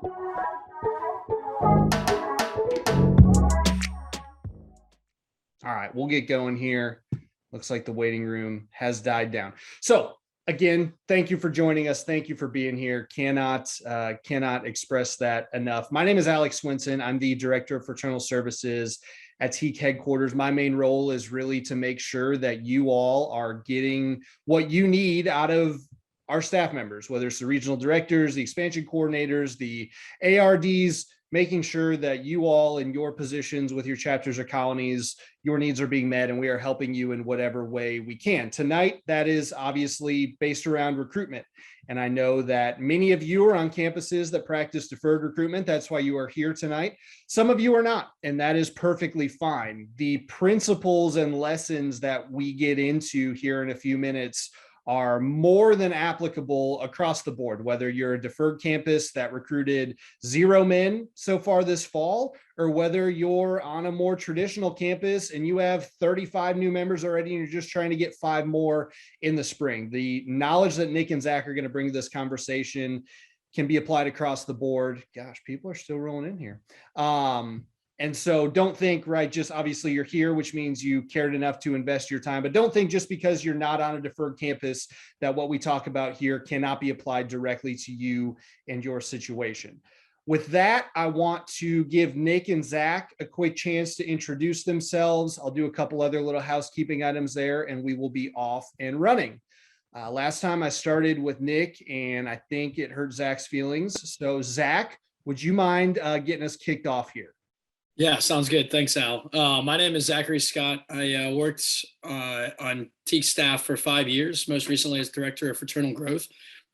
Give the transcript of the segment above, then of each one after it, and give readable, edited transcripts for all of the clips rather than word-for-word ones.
All right, we'll get going here. Looks like the waiting room has died down. So again, thank you for joining us. Thank you for being here. Cannot express that enough. My name is Alex Swenson. I'm the Director of Fraternal Services at TKE headquarters. My main role is really to make sure that you all are getting what you need out of our staff members, whether it's the regional directors, the expansion coordinators, the ARDs, making sure that you all in your positions with your chapters or colonies, your needs are being met, and we are helping you in whatever way we can. Tonight, that is obviously based around recruitment. And I know that many of you are on campuses that practice deferred recruitment. That's why you are here tonight. Some of you are not, and that is perfectly fine. The principles and lessons that we get into here in a few minutes are more than applicable across the board, whether you're a deferred campus that recruited 0 men so far this fall, or whether you're on a more traditional campus and you have 35 new members already and you're just trying to get 5 more in the spring. The knowledge that Nick and Zach are going to bring to this conversation can be applied across the board. Gosh, people are still rolling in here. And so don't think, right, just obviously you're here, which means you cared enough to invest your time, but don't think just because you're not on a deferred campus that what we talk about here cannot be applied directly to you and your situation. With that, I want to give Nick and Zach a quick chance to introduce themselves. I'll do a couple other little housekeeping items there, and we will be off and running. Last time I started with Nick, and I think it hurt Zach's feelings. So Zach, would you mind getting us kicked off here? Yeah, sounds good. Thanks, Al. My name is Zachary Scott. I worked on TKE staff for 5 years, most recently as Director of Fraternal Growth,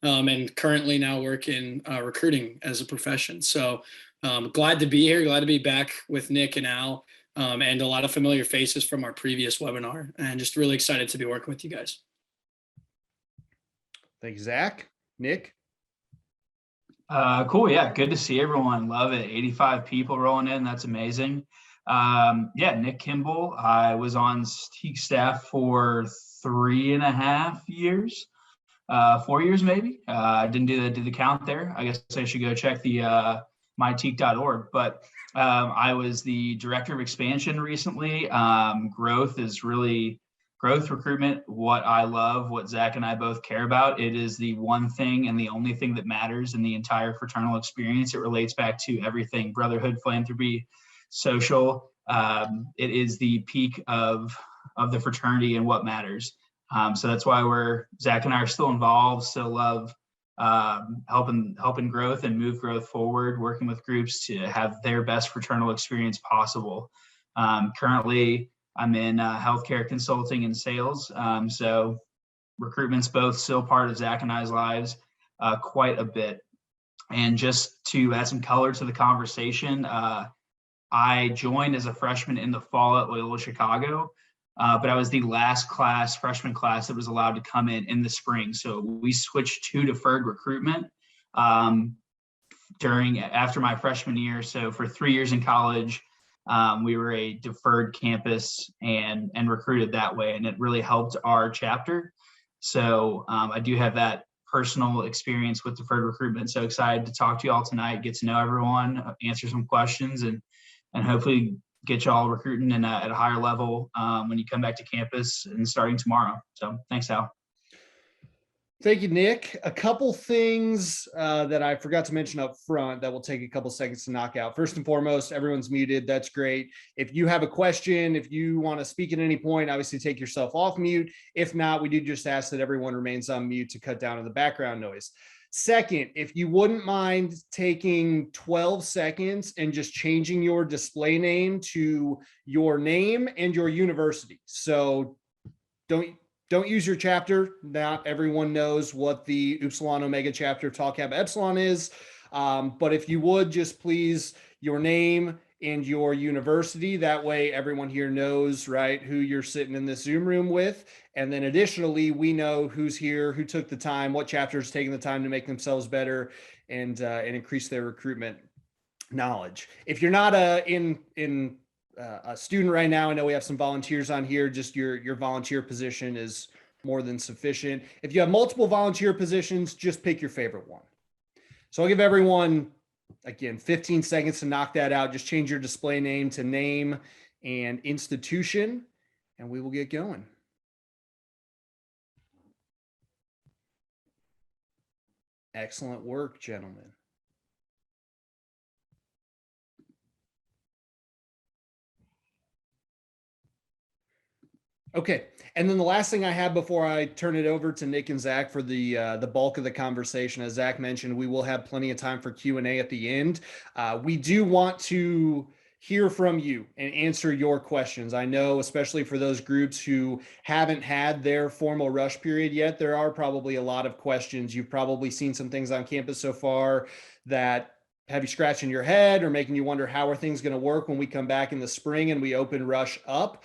and currently now work in recruiting as a profession. So glad to be here, glad to be back with Nick and Al, and a lot of familiar faces from our previous webinar, and just really excited to be working with you guys. Thank you, Zach. Nick? Cool. Yeah. Good to see everyone. Love it. 85 people rolling in. That's amazing. Yeah. Nick Kimble. I was on TKE staff for 3.5 years, 4 years, maybe. I didn't do the count there. I guess I should go check the, myteke.org, but, I was the Director of Expansion recently. Growth recruitment, what I love, what Zach and I both care about. It is the one thing and the only thing that matters in the entire fraternal experience. It relates back to everything: brotherhood, philanthropy, social. It is the peak of the fraternity and what matters. So that's why Zach and I are still involved, still love helping growth and move growth forward, working with groups to have their best fraternal experience possible. Currently, I'm in healthcare consulting and sales. So recruitment's both still part of Zach and I's lives quite a bit. And just to add some color to the conversation, I joined as a freshman in the fall at Loyola Chicago, but I was the last freshman class that was allowed to come in the spring. So we switched to deferred recruitment after my freshman year. So for 3 years in college, we were a deferred campus and recruited that way, and it really helped our chapter. So I do have that personal experience with deferred recruitment. So excited to talk to you all tonight, get to know everyone, answer some questions, and hopefully get you all recruiting and at a higher level when you come back to campus and starting tomorrow. So thanks, Al. Thank you, Nick. A couple things that I forgot to mention up front that will take a couple seconds to knock out. First and foremost, everyone's muted. That's great. If you have a question, if you want to speak at any point, obviously take yourself off mute. If not, we do just ask that everyone remains on mute to cut down on the background noise. Second, if you wouldn't mind taking 12 seconds and just changing your display name to your name and your university. So don't use your chapter. Not everyone knows what the Upsilon Omega chapter of Tau Kappa Epsilon is. But if you would just please your name and your university, that way everyone here knows, right, who you're sitting in this Zoom room with. And then additionally, we know who's here, who took the time, what chapter is taking the time to make themselves better and increase their recruitment knowledge. If you're not a student right now, I know we have some volunteers on here. Just your volunteer position is more than sufficient. If you have multiple volunteer positions, just pick your favorite one. So I'll give everyone Again, 15 seconds to knock that out. Just change your display name to name and institution, and we will get going. Excellent work, gentlemen. Okay. And then the last thing I have before I turn it over to Nick and Zach for the bulk of the conversation, as Zach mentioned, we will have plenty of time for Q&A at the end. We do want to hear from you and answer your questions. I know, especially for those groups who haven't had their formal rush period yet, there are probably a lot of questions. You've probably seen some things on campus so far that have you scratching your head or making you wonder, how are things going to work when we come back in the spring and we open rush up?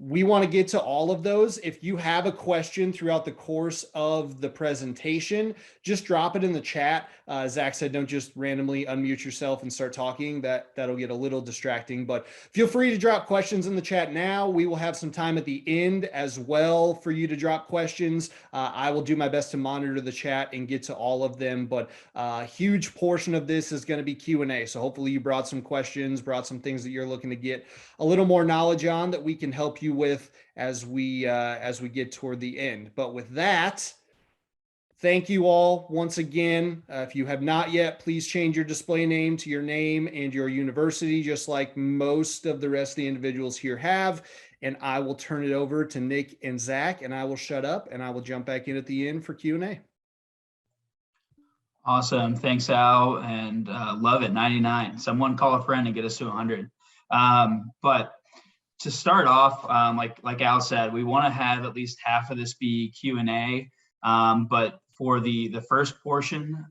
We want to get to all of those. If you have a question throughout the course of the presentation, just drop it in the chat. Zach said, don't just randomly unmute yourself and start talking. That'll get a little distracting, but feel free to drop questions in the chat now. We will have some time at the end as well for you to drop questions. I will do my best to monitor the chat and get to all of them, but a huge portion of this is going to be Q&A. So hopefully you brought some questions, brought some things that you're looking to get a little more knowledge on that we can help you with as we get toward the end. But with that, thank you all once again. If you have not yet, please change your display name to your name and your university, just like most of the rest of the individuals here have. And I will turn it over to Nick and Zach, and I will shut up and I will jump back in at the end for Q&A. Awesome. Thanks, Al. And love it. 99. Someone call a friend and get us to 100. But to start off, like Al said, we want to have at least half of this be Q&A. But for the first portion,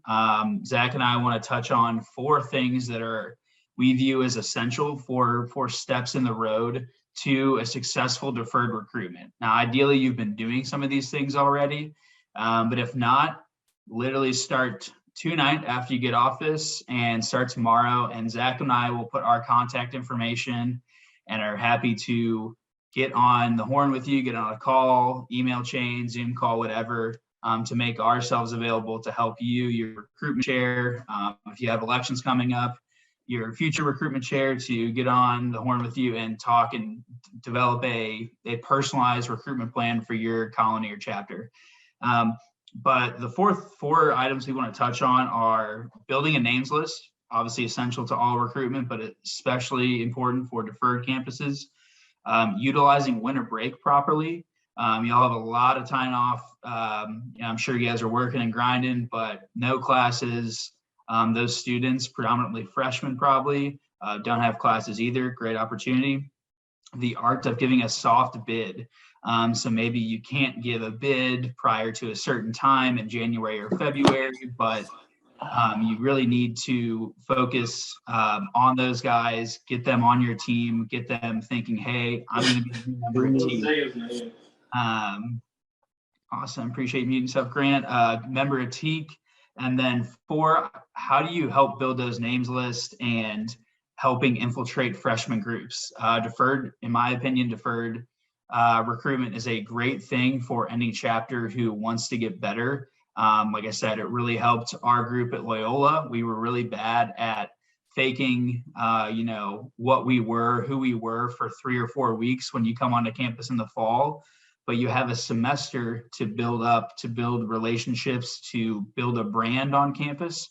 Zach and I want to touch on 4 things that we view as essential for steps in the road to a successful deferred recruitment. Now, ideally, you've been doing some of these things already, but if not, literally start tonight after you get off this and start tomorrow. And Zach and I will put our contact information and are happy to get on the horn with you, get on a call, email chain, Zoom call, whatever, to make ourselves available to help you, your recruitment chair. If you have elections coming up, your future recruitment chair, to get on the horn with you and talk and develop a personalized recruitment plan for your colony or chapter. But the 4 items we want to touch on are building a names list, obviously essential to all recruitment, but especially important for deferred campuses. Utilizing winter break properly. Y'all have a lot of time off. I'm sure you guys are working and grinding, but no classes. Those students, predominantly freshmen probably, don't have classes either. Great opportunity. The art of giving a soft bid. So maybe you can't give a bid prior to a certain time in January or February, but you really need to focus on those guys, get them on your team, get them thinking, hey, I'm going to be a member of TEAK. Awesome. Appreciate muting yourself, Grant. Member of TEAK. And then 4, how do you help build those names lists and helping infiltrate freshman groups? In my opinion, deferred recruitment is a great thing for any chapter who wants to get better. Like I said, it really helped our group at Loyola. We were really bad at faking, what we were, who we were for 3 or 4 weeks when you come onto campus in the fall. But you have a semester to build relationships, to build a brand on campus.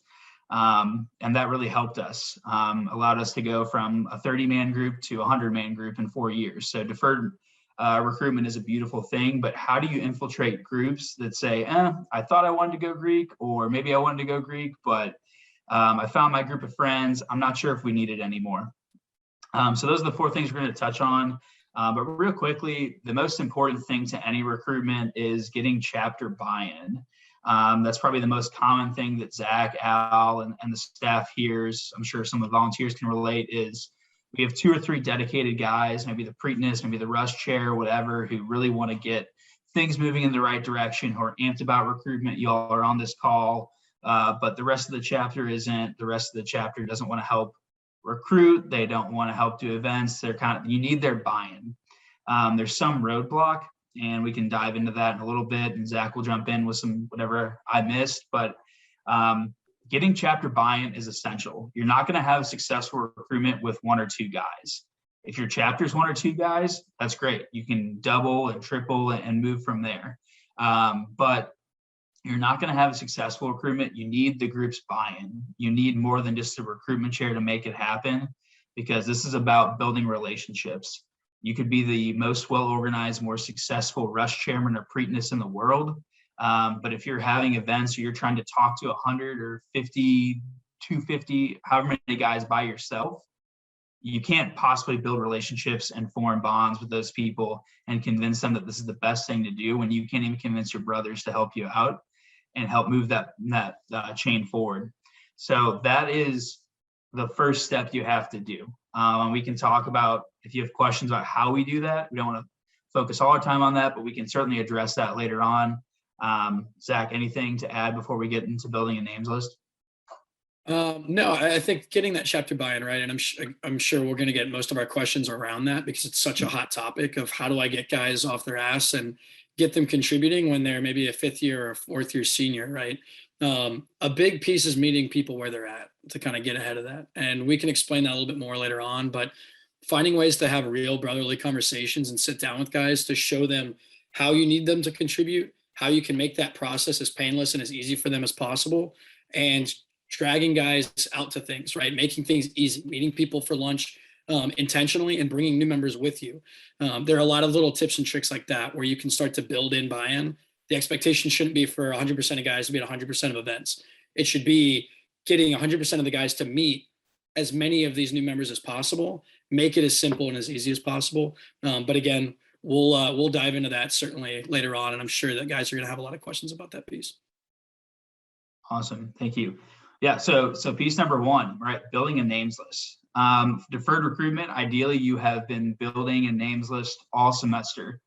And that really helped us, allowed us to go from a 30-man group to a 100-man group in 4 years. So deferred recruitment is a beautiful thing, but how do you infiltrate groups that say, I thought I wanted to go Greek, or maybe I wanted to go Greek, but I found my group of friends. I'm not sure if we need it anymore. So those are the 4 things we're going to touch on. But real quickly, the most important thing to any recruitment is getting chapter buy-in. That's probably the most common thing that Zach, Al, and the staff hears. I'm sure some of the volunteers can relate, is we have 2 or 3 dedicated guys, maybe the Preakness, maybe the rush chair, whatever, who really want to get things moving in the right direction, who are amped about recruitment. Y'all are on this call, but the rest of the chapter isn't. The rest of the chapter doesn't want to help recruit. They don't want to help do events. You need their buy-in. There's some roadblock, and we can dive into that in a little bit, and Zach will jump in with some whatever I missed, but getting chapter buy-in is essential. You're not going to have successful recruitment with 1 or 2 guys. If your chapter's 1 or 2 guys, that's great. You can double and triple and move from there. But you're not going to have a successful recruitment. You need the group's buy-in. You need more than just a recruitment chair to make it happen, because this is about building relationships. You could be the most well-organized, more successful rush chairman or Preakness in the world. But if you're having events or you're trying to talk to 100 or 50, 250, however many guys by yourself, you can't possibly build relationships and form bonds with those people and convince them that this is the best thing to do when you can't even convince your brothers to help you out and help move that chain forward. So that is the first step you have to do. And we can talk about, if you have questions about how we do that, we don't want to focus all our time on that, but we can certainly address that later on. Zach, anything to add before we get into building a names list? No, I think getting that chapter buy-in, right? And I'm sure we're going to get most of our questions around that, because it's such a hot topic of how do I get guys off their ass and get them contributing when they're maybe a 5th year or a 4th year senior, right? A big piece is meeting people where they're at to kind of get ahead of that. And we can explain that a little bit more later on, but finding ways to have real brotherly conversations and sit down with guys to show them how you need them to contribute, how you can make that process as painless and as easy for them as possible, and dragging guys out to things, right? Making things easy, meeting people for lunch intentionally and bringing new members with you. There are a lot of little tips and tricks like that where you can start to build in buy-in. The expectation shouldn't be for 100% of guys to be at 100% of events. It should be getting 100% of the guys to meet as many of these new members as possible, make it as simple and as easy as possible. But again, we'll dive into that certainly later on, and I'm sure that guys are going to have a lot of questions about that piece. Awesome, thank you. Yeah, so piece number 1, right? Building a names list. Deferred recruitment, ideally you have been building a names list all semester.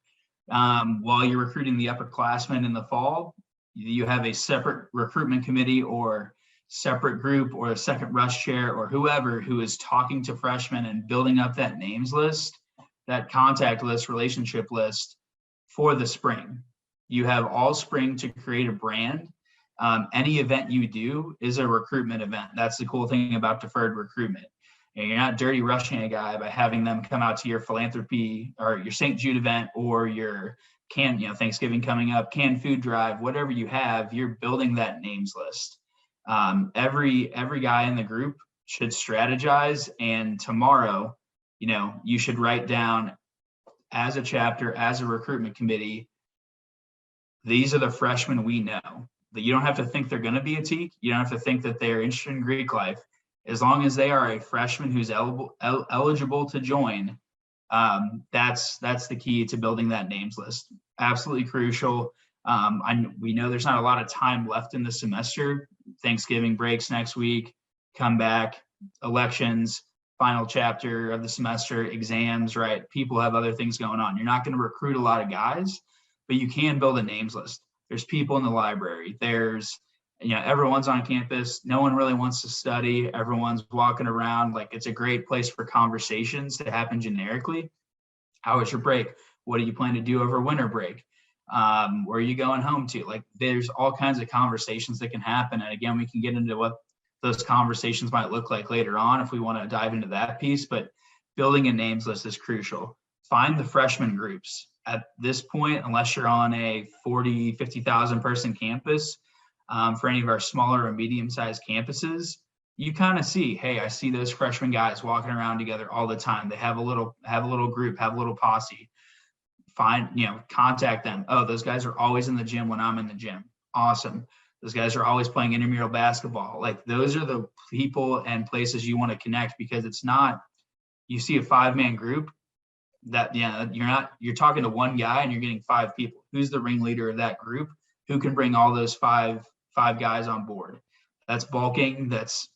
While you're recruiting the upperclassmen in the fall, you have a separate recruitment committee or separate group or a second rush chair or whoever who is talking to freshmen and building up that names list, that contact list, relationship list for the spring. You have all spring to create a brand. Any event you do is a recruitment event. That's the cool thing about deferred recruitment. And you're not dirty rushing a guy by having them come out to your philanthropy or your St. Jude event or your Thanksgiving coming up, canned food drive, whatever you have, you're building that names list. Every guy in the group should strategize, and tomorrow, you should write down as a chapter, as a recruitment committee, these are the freshmen we know. That you don't have to think they're going to be a TKE. You don't have to think that they're interested in Greek life. As long as they are a freshman who's eligible to join, that's the key to building that names list. Absolutely crucial. We know there's not a lot of time left in the semester. Thanksgiving breaks next week, come back, elections, final chapter of the semester, exams, right? People have other things going on. You're not going to recruit a lot of guys, but you can build a names list. There's people in the library. There's, everyone's on campus. No one really wants to study. Everyone's walking around. Like, it's a great place for conversations to happen generically. How was your break? What do you plan to do over winter break? Where are you going home to? Like, there's all kinds of conversations that can happen. And again, we can get into what those conversations might look like later on if we want to dive into that piece. But building a names list is crucial. Find the freshman groups. At this point, unless you're on a 40, 50,000 person campus, for any of our smaller or medium-sized campuses, you kind of see, hey, I see those freshman guys walking around together all the time. They have a little group, have a little posse. Contact them. Oh, those guys are always in the gym when I'm in the gym. Awesome. Those guys are always playing intramural basketball. Like, those are the people and places you want to connect, because it's not, you see a 5-man group, that you're talking to one guy and you're getting 5 people. Who's the ringleader of that group? Who can bring all those five guys on board? That's bulking. That's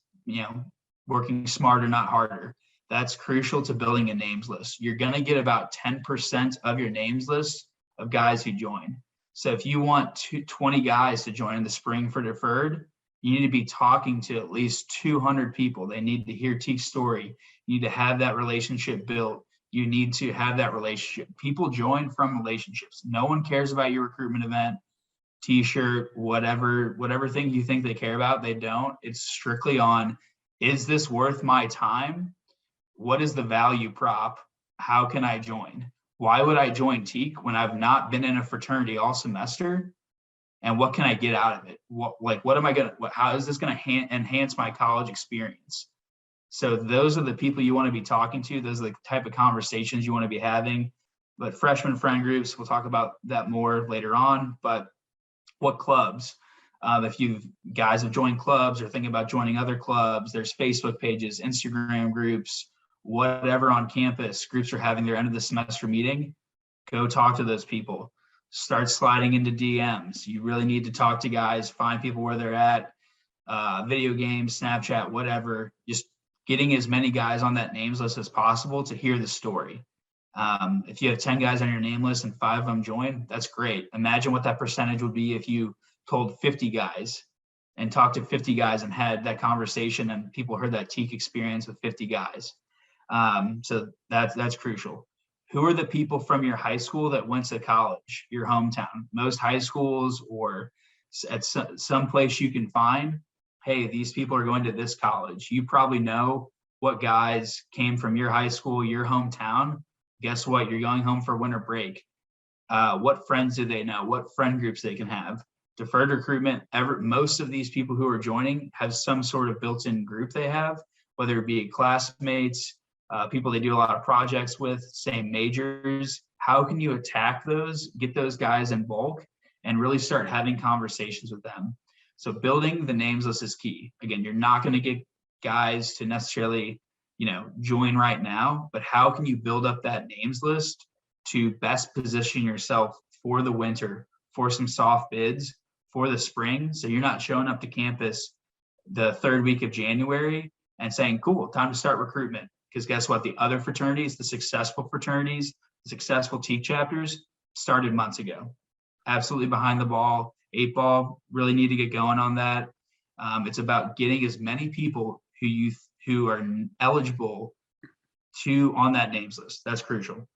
working smarter, not harder. That's crucial to building a names list. You're going to get about 10% of your names list of guys who join. So if you want 20 guys to join in the spring for deferred, you need to be talking to at least 200 people. They need to hear Teek's story. You need to have that relationship built. You need to have that relationship. People join from relationships. No one cares about your recruitment event. t-shirt, whatever thing you think they care about, they don't. It's strictly on, is this worth my time? What is the value prop? How can I join? Why would I join TKE when I've not been in a fraternity all semester? And what can I get out of it? How is this going to enhance my college experience? So those are the people you want to be talking to. Those are the type of conversations you want to be having. But freshman friend groups, we'll talk about that more later on. But what clubs? If you guys have joined clubs or thinking about joining other clubs, there's Facebook pages, Instagram groups, whatever on campus. Groups are having their end of the semester meeting. Go talk to those people. Start sliding into DMs. You really need to talk to guys, find people where they're at, video games, Snapchat, whatever. Just getting as many guys on that names list as possible to hear the story. If you have 10 guys on your name list and 5 of them join, that's great. Imagine what that percentage would be if you told 50 guys and talked to 50 guys and had that conversation and people heard that TKE experience with 50 guys. So that's crucial. Who are the people from your high school that went to college, your hometown? Most high schools or at some place you can find, hey, these people are going to this college. You probably know what guys came from your high school, your hometown. Guess what? You're going home for winter break. What friends do they know? What friend groups they can have? Deferred recruitment, most of these people who are joining have some sort of built-in group they have, whether it be classmates, people they do a lot of projects with, same majors. How can you attack those, get those guys in bulk, and really start having conversations with them? So building the names list is key. Again, you're not going to get guys to necessarily, join right now, but how can you build up that names list to best position yourself for the winter, for some soft bids, for the spring, so you're not showing up to campus the third week of January and saying, cool, time to start recruitment. Because guess what? The other fraternities, the successful fraternities, the successful TKE chapters started months ago. Absolutely behind the ball, 8 ball, really need to get going on that. It's about getting as many people who are eligible to on that names list. That's crucial.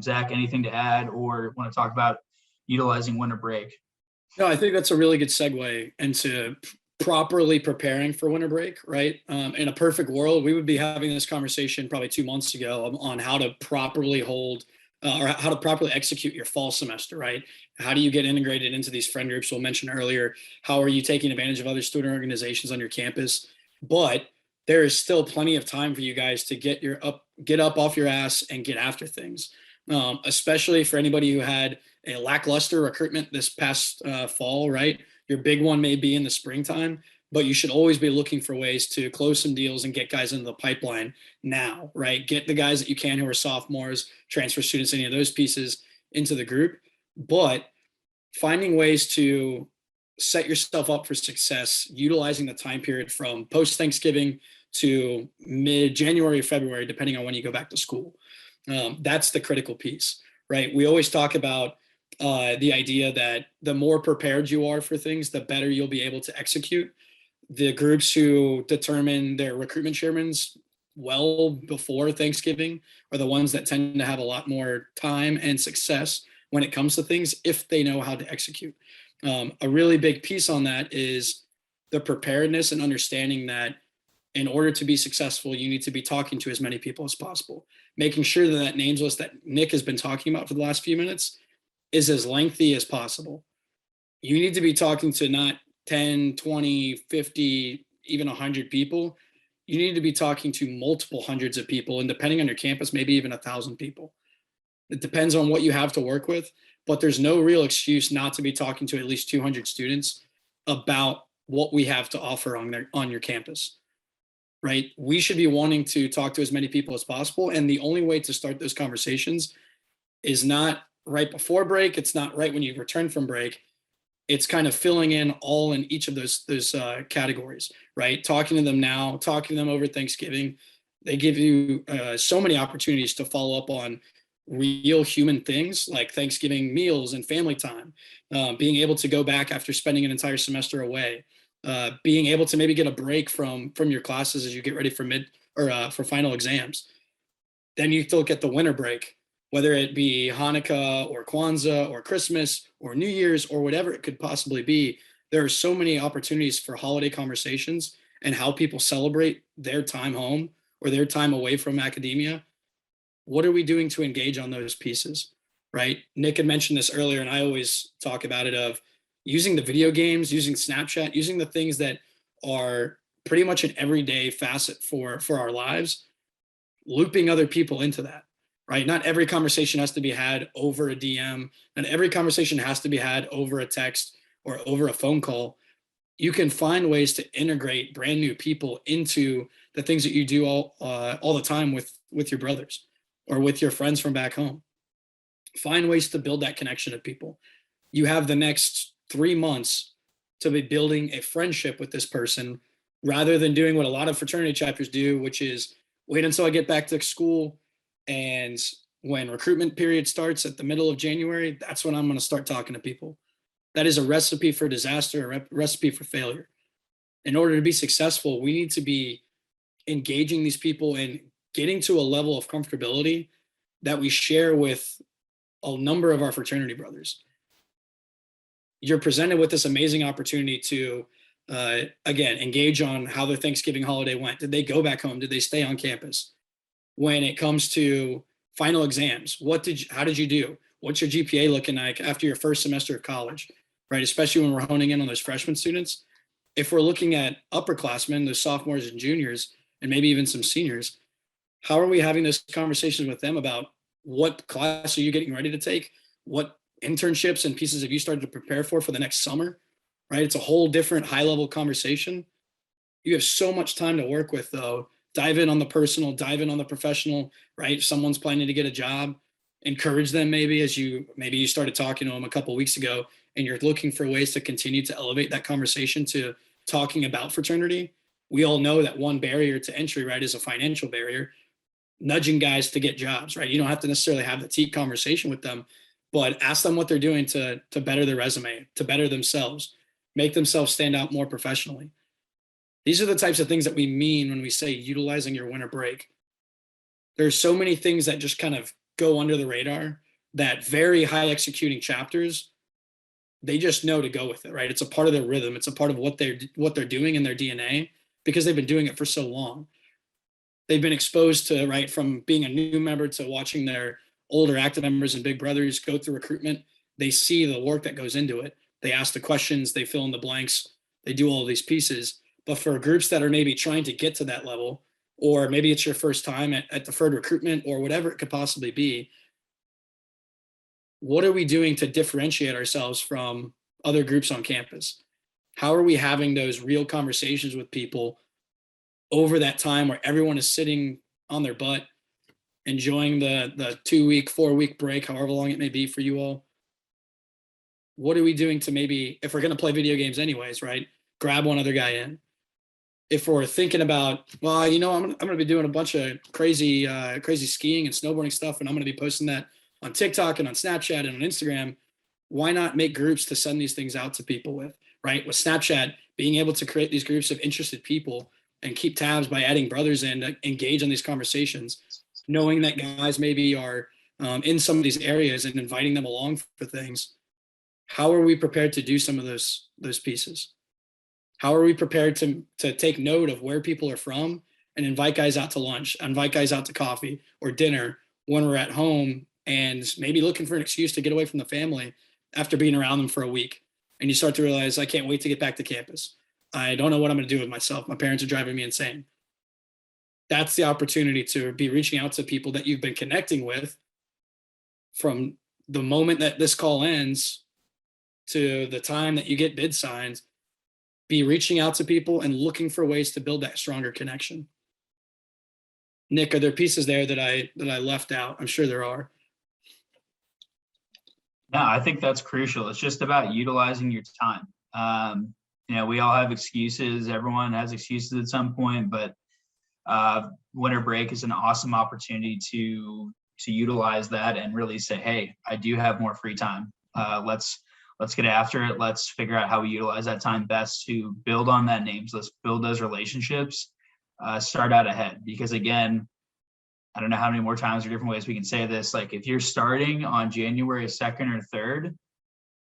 Zach, anything to add or want to talk about utilizing winter break? No, I think that's a really good segue into properly preparing for winter break, right? In a perfect world, we would be having this conversation probably 2 months ago on how to properly hold or how to properly execute your fall semester, right? How do you get integrated into these friend groups we'll mention earlier? How are you taking advantage of other student organizations on your campus? But there is still plenty of time for you guys to get up off your ass and get after things, especially for anybody who had a lackluster recruitment this past fall, right? Your big one may be in the springtime, but you should always be looking for ways to close some deals and get guys into the pipeline now, right? Get the guys that you can who are sophomores, transfer students, any of those pieces into the group. But finding ways to set yourself up for success, utilizing the time period from post-Thanksgiving to mid-January or February, depending on when you go back to school. That's the critical piece, right? We always talk about the idea that the more prepared you are for things, the better you'll be able to execute. The groups who determine their recruitment chairmans well before Thanksgiving are the ones that tend to have a lot more time and success when it comes to things if they know how to execute. A really big piece on that is the preparedness and understanding that in order to be successful, you need to be talking to as many people as possible, making sure that that names list that Nick has been talking about for the last few minutes is as lengthy as possible. You need to be talking to not 10, 20, 50, even 100 people. You need to be talking to multiple hundreds of people, and depending on your campus, maybe even 1,000 people. It depends on what you have to work with, but there's no real excuse not to be talking to at least 200 students about what we have to offer on your campus, right? We should be wanting to talk to as many people as possible, and the only way to start those conversations is not right before break. It's not right when you return from break. It's kind of filling in all in each of those categories, right? Talking to them now, talking to them over Thanksgiving. They give you so many opportunities to follow up on real human things like Thanksgiving meals and family time, being able to go back after spending an entire semester away, being able to maybe get a break from your classes as you get ready for for final exams. Then you look at the winter break whether it be Hanukkah or Kwanzaa or Christmas or New Year's or whatever it could possibly be. There are so many opportunities for holiday conversations and how people celebrate their time home or their time away from academia. What are we doing to engage on those pieces, right? Nick had mentioned this earlier, and I always talk about it of using the video games, using Snapchat, using the things that are pretty much an everyday facet for our lives, looping other people into that, right? Not every conversation has to be had over a DM, and every conversation has to be had over a text or over a phone call. You can find ways to integrate brand new people into the things that you do all the time with your brothers or with your friends from back home. Find ways to build that connection with people. You have the next 3 months to be building a friendship with this person rather than doing what a lot of fraternity chapters do, which is wait until I get back to school. And when recruitment period starts at the middle of January, that's when I'm going to start talking to people. That is a recipe for disaster, a recipe for failure. In order to be successful, we need to be engaging these people and getting to a level of comfortability that we share with a number of our fraternity brothers. You're presented with this amazing opportunity to, again, engage on how their Thanksgiving holiday went. Did they go back home? Did they stay on campus? When it comes to final exams, how did you do? What's your GPA looking like after your first semester of college, right? Especially when we're honing in on those freshman students. If we're looking at upperclassmen, those sophomores and juniors, and maybe even some seniors, how are we having those conversations with them about what class are you getting ready to take? What internships and pieces have you started to prepare for the next summer, right? It's a whole different high-level conversation. You have so much time to work with, though. Dive in on the personal, dive in on the professional, right? If someone's planning to get a job, encourage them maybe you started talking to them a couple of weeks ago and you're looking for ways to continue to elevate that conversation to talking about fraternity. We all know that one barrier to entry, right, is a financial barrier, nudging guys to get jobs, right? You don't have to necessarily have the TEAC conversation with them, but ask them what they're doing to better their resume, to better themselves, make themselves stand out more professionally. These are the types of things that we mean when we say utilizing your winter break. There's so many things that just kind of go under the radar that very high executing chapters, they just know to go with it, right? It's a part of their rhythm. It's a part of what they're doing in their DNA because they've been doing it for so long. They've been exposed to, right, from being a new member to watching their older active members and big brothers go through recruitment. They see the work that goes into it. They ask the questions, they fill in the blanks, they do all of these pieces. But for groups that are maybe trying to get to that level, or maybe it's your first time at Deferred Recruitment or whatever it could possibly be, what are we doing to differentiate ourselves from other groups on campus? How are we having those real conversations with people over that time where everyone is sitting on their butt, enjoying the 2-week, 4-week break, however long it may be for you all? What are we doing to maybe, if we're going to play video games anyways, right, grab one other guy in? If we're thinking about, well, I'm going to be doing a bunch of crazy skiing and snowboarding stuff, and I'm going to be posting that on TikTok and on Snapchat and on Instagram, why not make groups to send these things out to people with, right? With Snapchat, being able to create these groups of interested people and keep tabs by adding brothers in to engage in these conversations, knowing that guys maybe are in some of these areas and inviting them along for things. How are we prepared to do some of those pieces? How are we prepared to take note of where people are from and invite guys out to lunch, invite guys out to coffee or dinner when we're at home and maybe looking for an excuse to get away from the family after being around them for a week? And you start to realize, I can't wait to get back to campus. I don't know what I'm going to do with myself. My parents are driving me insane. That's the opportunity to be reaching out to people that you've been connecting with from the moment that this call ends to the time that you get bid signed. Be reaching out to people and looking for ways to build that stronger connection. Nick, are there pieces there that I left out? I'm sure there are. No, I think that's crucial. It's just about utilizing your time. We all have excuses. Everyone has excuses at some point, but winter break is an awesome opportunity to utilize that and really say, hey, I do have more free time. Let's get after it. Let's figure out how we utilize that time best to build on that names. Let's build those relationships, start out ahead. Because again, I don't know how many more times or different ways we can say this. Like if you're starting on January 2nd or 3rd,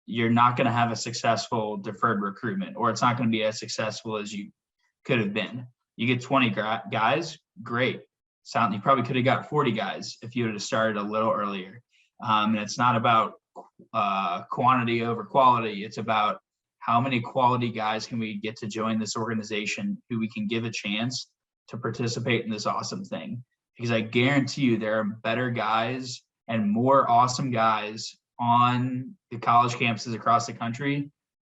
you're not going to have a successful deferred recruitment, or it's not going to be as successful as you could have been. You get 20 guys, great. You probably could have got 40 guys if you would have started a little earlier. And it's not about quantity over quality. It's about how many quality guys can we get to join this organization who we can give a chance to participate in this awesome thing. Because I guarantee you there are better guys and more awesome guys on the college campuses across the country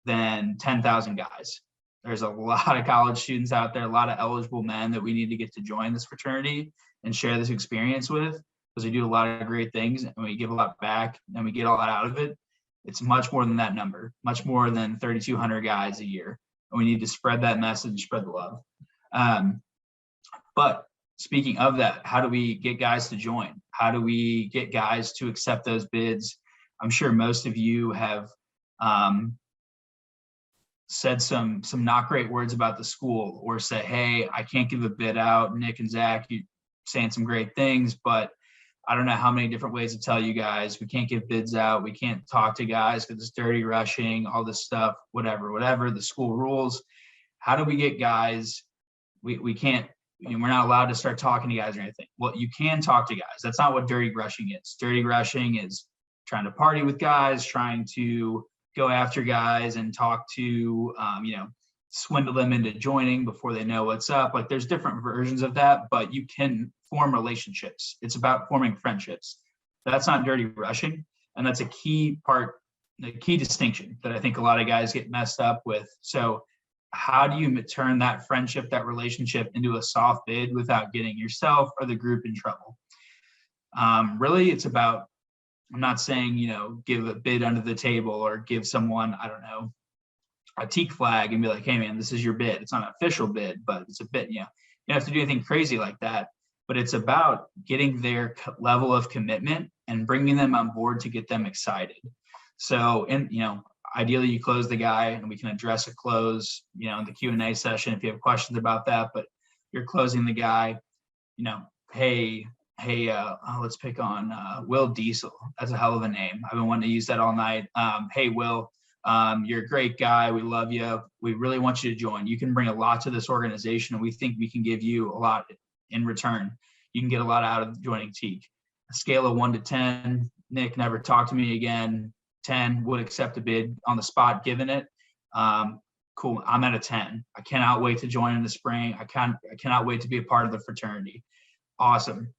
than 10,000 guys. There's a lot of college students out there, a lot of eligible men that we need to get to join this fraternity and share this experience with, because we do a lot of great things and we give a lot back and we get a lot out of it. It's much more than that number, much more than 3,200 guys a year. And we need to spread that message, spread the love. But speaking of that, how do we get guys to join? How do we get guys to accept those bids? I'm sure most of you have said some not great words about the school, or say, hey, I can't give a bid out. Nick and Zach, you saying some great things, but I don't know how many different ways to tell you guys. We can't give bids out. We can't talk to guys because it's dirty rushing, all this stuff, whatever, the school rules. How do we get guys? We can't, we're not allowed to start talking to guys or anything. Well, you can talk to guys. That's not what dirty rushing is. Dirty rushing is trying to party with guys, trying to go after guys and talk to, swindle them into joining before they know what's up. Like there's different versions of that, but you can form relationships. It's about forming friendships. That's not dirty rushing. And that's a key part, the key distinction that I think a lot of guys get messed up with. So how do you turn that friendship, that relationship into a soft bid without getting yourself or the group in trouble? Really, it's about, I'm not saying, give a bid under the table or give someone, I don't know, a teak flag and be like, hey man, this is your bid. It's not an official bid, but it's a bid. You don't have to do anything crazy like that, but it's about getting their level of commitment and bringing them on board to get them excited. So, ideally you close the guy and we can address a close, in the Q&A session if you have questions about that, but you're closing the guy, hey, let's pick on Will Diesel. That's a hell of a name. I've been wanting to use that all night. Hey, Will, you're a great guy. We love you. We really want you to join. You can bring a lot to this organization, and we think we can give you a lot in return. You can get a lot out of joining Teak. A scale of 1 to 10, Nick, never talk to me again. 10, would accept a bid on the spot, given it. Cool. I'm at a 10. I cannot wait to join in the spring. I cannot wait to be a part of the fraternity. Awesome.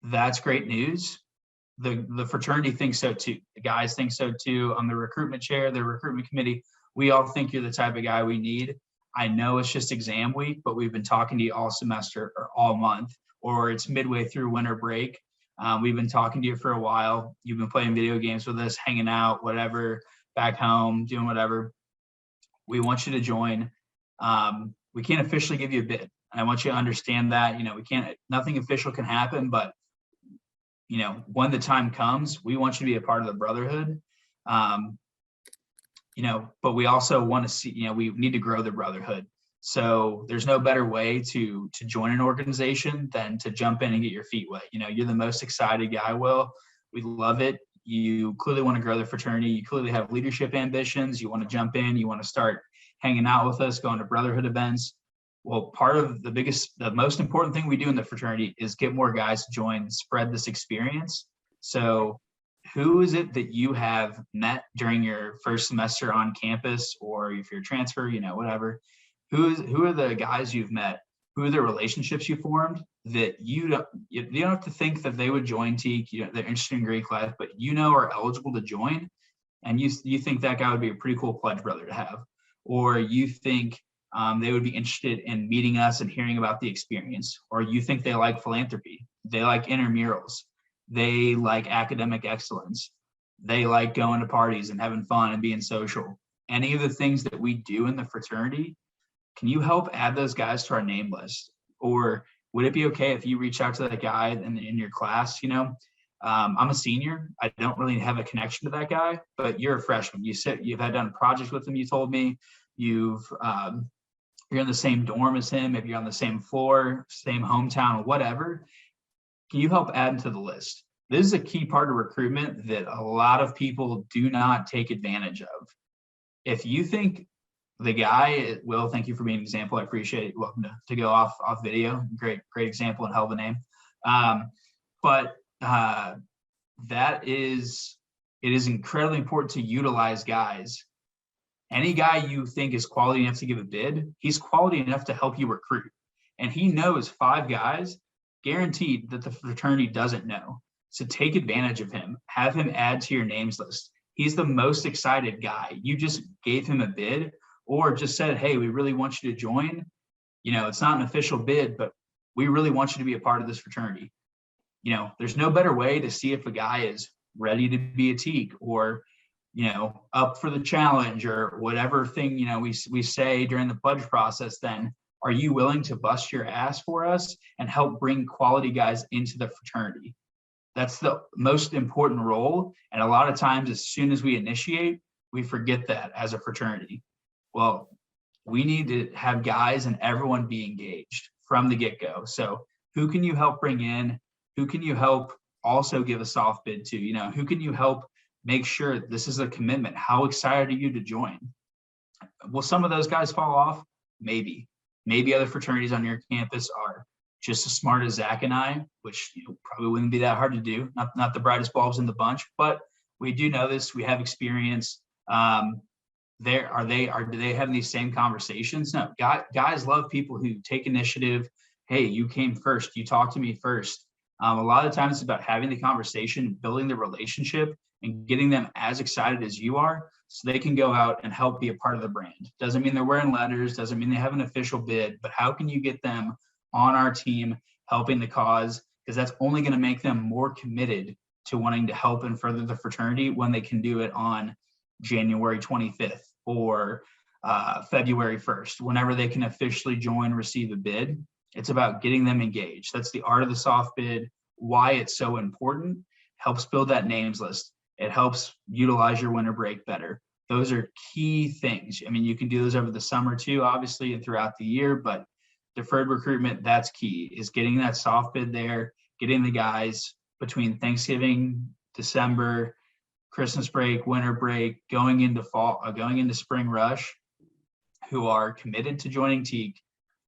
That's great news. The fraternity thinks so too. The guys think so too. On the recruitment chair, the recruitment committee, we all think you're the type of guy we need. I know it's just exam week, but we've been talking to you all semester or all month, or it's midway through winter break. We've been talking to you for a while. You've been playing video games with us, hanging out, whatever, back home, doing whatever. We want you to join. We can't officially give you a bid. And I want you to understand that, nothing official can happen, but when the time comes, we want you to be a part of the brotherhood. But we also want to see, we need to grow the brotherhood. So there's no better way to join an organization than to jump in and get your feet wet. You're the most excited guy, Will. We love it. You clearly want to grow the fraternity. You clearly have leadership ambitions. You want to jump in. You want to start hanging out with us, going to brotherhood events. Well, part of the most important thing we do in the fraternity is get more guys to join, spread this experience. So who is it that you have met during your first semester on campus, or if you're a transfer, whatever, who are the guys you've met? Who are the relationships you formed that you don't have to think that they would join Teak, they're interested in Greek life, but are eligible to join. And you think that guy would be a pretty cool pledge brother to have, or you think they would be interested in meeting us and hearing about the experience, or you think they like philanthropy, they like intramurals, they like academic excellence, they like going to parties and having fun and being social. Any of the things that we do in the fraternity, can you help add those guys to our name list? Or would it be okay if you reach out to that guy in your class? I'm a senior. I don't really have a connection to that guy, but you're a freshman. You've had done projects with him. You told me you're in the same dorm as him. If you're on the same floor, same hometown, whatever, Can you help add to the list? This is a key part of recruitment that a lot of people do not take advantage of. If you think the guy, Will, thank you for being an example. I appreciate it. Welcome to go off video. Great example and hell of a name. It is incredibly important to utilize guys. Any guy you think is quality enough to give a bid, he's quality enough to help you recruit. And he knows 5 guys guaranteed that the fraternity doesn't know. So take advantage of him. Have him add to your names list. He's the most excited guy. You just gave him a bid or just said, hey, we really want you to join. It's not an official bid, but we really want you to be a part of this fraternity. There's no better way to see if a guy is ready to be a teak or, up for the challenge or whatever thing, we say during the pledge process. Then are you willing to bust your ass for us and help bring quality guys into the fraternity? That's the most important role. And a lot of times, as soon as we initiate, we forget that as a fraternity. Well, we need to have guys and everyone be engaged from the get-go. So who can you help bring in? Who can you help also give a soft bid to? Who can you help make sure this is a commitment? How excited are you to join? Will some of those guys fall off? Maybe. Maybe other fraternities on your campus are just as smart as Zach and I, which probably wouldn't be that hard to do. Not the brightest bulbs in the bunch, but we do know this. We have experience. Do they having these same conversations? No, guys love people who take initiative. Hey, you came first. You talked to me first. A lot of times it's about having the conversation, building the relationship, and getting them as excited as you are so they can go out and help be a part of the brand. Doesn't mean they're wearing letters, doesn't mean they have an official bid, but how can you get them on our team helping the cause? Because that's only going to make them more committed to wanting to help and further the fraternity when they can do it on January 25th or February 1st, whenever they can officially join, receive a bid. It's about getting them engaged. That's the art of the soft bid, why it's so important. Helps build that names list. It helps utilize your winter break better. Those are key things. I mean, you can do those over the summer too, obviously, and throughout the year, but deferred recruitment, that's key, is getting that soft bid there, getting the guys between Thanksgiving, December, Christmas break, winter break, going into spring rush, who are committed to joining TKE.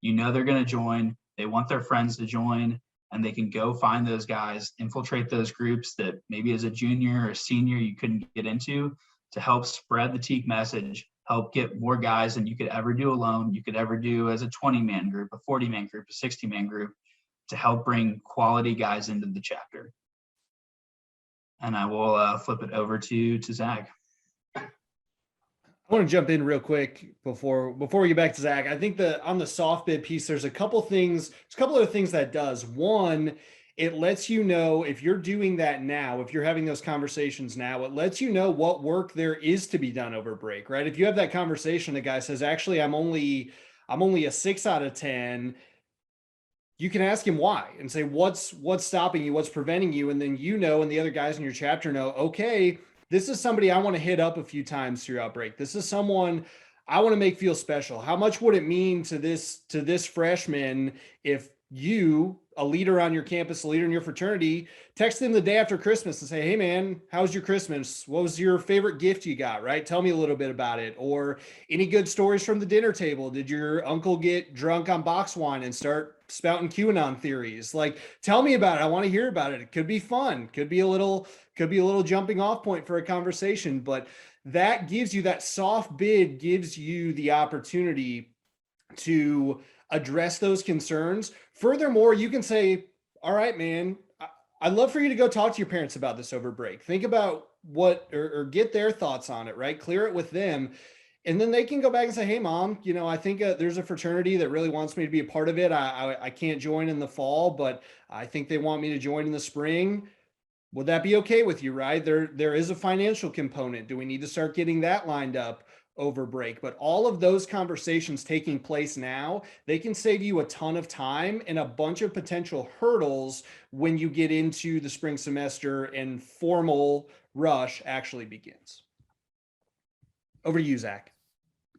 They're going to join. They want their friends to join, and they can go find those guys, infiltrate those groups that maybe as a junior or a senior you couldn't get into, to help spread the TKE message, help get more guys than you could ever do alone, you could ever do as a 20-man group, a 40-man group, a 60-man group, to help bring quality guys into the chapter. And I will flip it over to Zach. I want to jump in real quick before we get back to Zach. I think on the soft bid piece, there's a couple other things that does. One, it lets you know if you're doing that now, if you're having those conversations now, it lets you know what work there is to be done over break, right? If you have that conversation, the guy says, actually, I'm only a 6 out of 10. You can ask him why and say, what's stopping you? What's preventing you? And then and the other guys in your chapter know, okay, this is somebody I want to hit up a few times throughout break. This is someone I want to make feel special. How much would it mean to this freshman if you, a leader on your campus, a leader in your fraternity, text them the day after Christmas and say, hey man, how's your Christmas? What was your favorite gift you got, right? Tell me a little bit about it. Or any good stories from the dinner table. Did your uncle get drunk on box wine and start spouting QAnon theories? Like, tell me about it. I want to hear about it. It could be fun. Could be a little jumping off point for a conversation, but that soft bid gives you the opportunity to address those concerns. Furthermore, you can say, all right, man, I'd love for you to go talk to your parents about this over break. Think about or get their thoughts on it, right? Clear it with them. And then they can go back and say, hey mom, I think there's a fraternity that really wants me to be a part of it. I can't join in the fall, but I think they want me to join in the spring. Would that be okay with you, right? There is a financial component. Do we need to start getting that lined up over break? But all of those conversations taking place now, they can save you a ton of time and a bunch of potential hurdles when you get into the spring semester and formal rush actually begins. Over to you, Zach.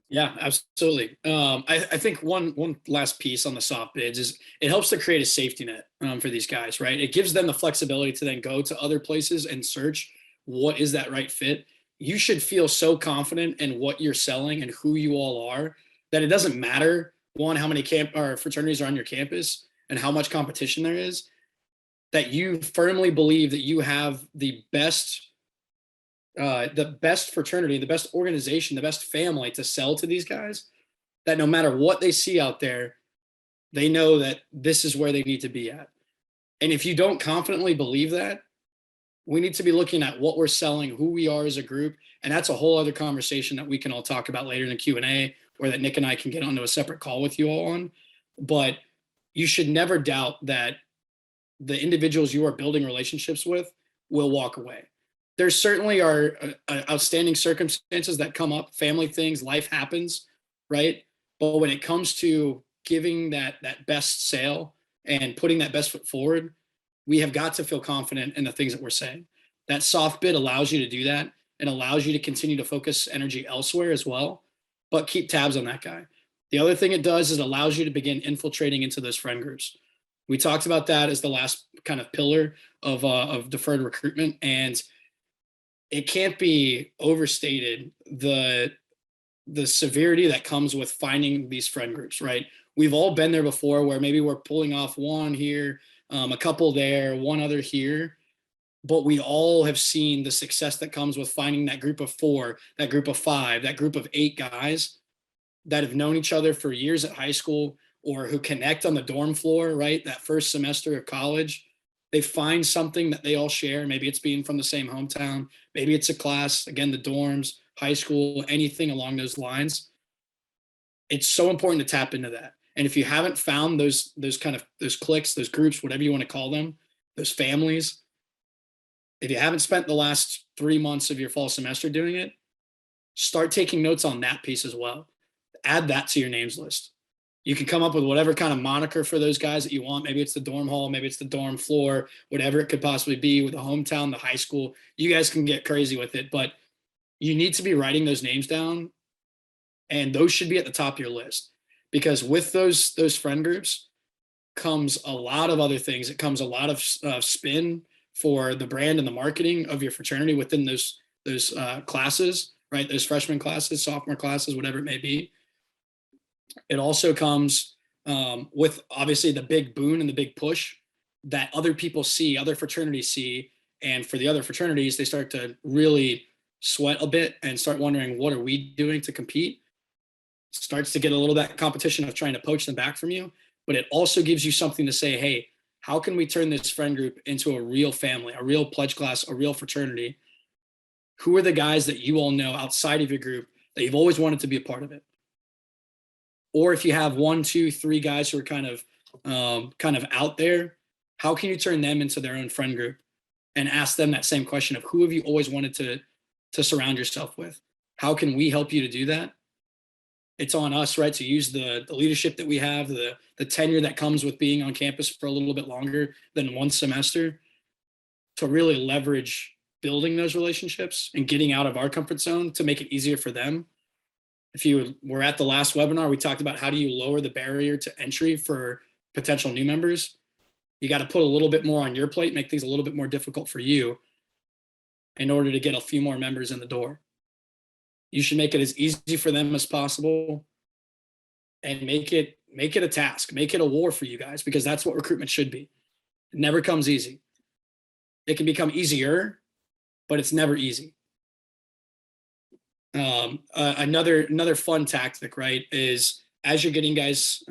Yeah, absolutely. I think one last piece on the soft bids is it helps to create a safety net for these guys, right? It gives them the flexibility to then go to other places and search what is that right fit. You should feel so confident in what you're selling and who you all are that it doesn't matter one how many camp or fraternities are on your campus and how much competition there is. That you firmly believe that you have the best fraternity, the best organization, the best family to sell to these guys, that no matter what they see out there, they know that this is where they need to be at. And if you don't confidently believe that, we need to be looking at what we're selling, who we are as a group. And that's a whole other conversation that we can all talk about later in the Q&A, or that Nick and I can get onto a separate call with you all on. But you should never doubt that the individuals you are building relationships with will walk away. There certainly are outstanding circumstances that come up, family things, life happens, right? But when it comes to giving that best sale and putting that best foot forward, we have got to feel confident in the things that we're saying. That soft bid allows you to do that and allows you to continue to focus energy elsewhere as well, but keep tabs on that guy. The other thing it does is it allows you to begin infiltrating into those friend groups. We talked about that as the last kind of pillar of deferred recruitment, and it can't be overstated the severity that comes with finding these friend groups, right? We've all been there before where maybe we're pulling off one here, a couple there, one other here, but we all have seen the success that comes with finding that group of 4, that group of 5, that group of 8 guys that have known each other for years at high school, or who connect on the dorm floor, right? That first semester of college, they find something that they all share. Maybe it's being from the same hometown. Maybe it's a class, again, the dorms, high school, anything along those lines. It's so important to tap into that. And if you haven't found those cliques, those groups, whatever you want to call them, those families, if you haven't spent the last 3 months of your fall semester doing it, start taking notes on that piece as well. Add that to your names list. You can come up with whatever kind of moniker for those guys that you want. Maybe it's the dorm hall, maybe it's the dorm floor, whatever it could possibly be, with the hometown, the high school. You guys can get crazy with it, but you need to be writing those names down, and those should be at the top of your list, because with those friend groups comes a lot of other things. It comes a lot of spin for the brand and the marketing of your fraternity within those classes, right? Those freshman classes, sophomore classes, whatever it may be. It also comes with obviously the big boon and the big push that other people see, other fraternities see. And for the other fraternities, they start to really sweat a bit and start wondering, what are we doing to compete? Starts to get a little bit of competition of trying to poach them back from you. But it also gives you something to say, hey, how can we turn this friend group into a real family, a real pledge class, a real fraternity? Who are the guys that you all know outside of your group that you've always wanted to be a part of it? Or if you have 1, 2, 3 guys who are kind of out there, how can you turn them into their own friend group and ask them that same question of, who have you always wanted to surround yourself with? How can we help you to do that? It's on us, right, to use the leadership that we have, the tenure that comes with being on campus for a little bit longer than 1 semester, to really leverage building those relationships and getting out of our comfort zone to make it easier for them. If you were at the last webinar, we talked about how do you lower the barrier to entry for potential new members. You got to put a little bit more on your plate, make things a little bit more difficult for you in order to get a few more members in the door. You should make it as easy for them as possible and make it a task, make it a war for you guys, because that's what recruitment should be. It never comes easy. It can become easier, but it's never easy. Another fun tactic, right, is as you're getting guys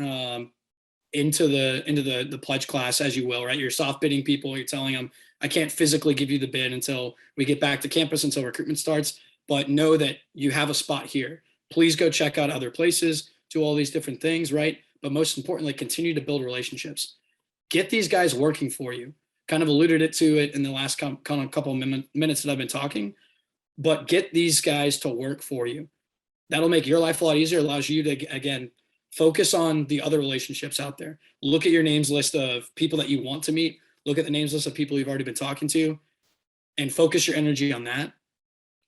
into the pledge class, as you will, right? You're soft bidding people. You're telling them, I can't physically give you the bid until we get back to campus, until recruitment starts, but know that you have a spot here. Please go check out other places, do all these different things, right? But most importantly, continue to build relationships. Get these guys working for you. Kind of alluded to it in the last couple of minutes that I've been talking. But get these guys to work for you. That'll make your life a lot easier. Allows you to, again, focus on the other relationships out there. Look at your names list of people that you want to meet. Look at the names list of people you've already been talking to, and focus your energy on that.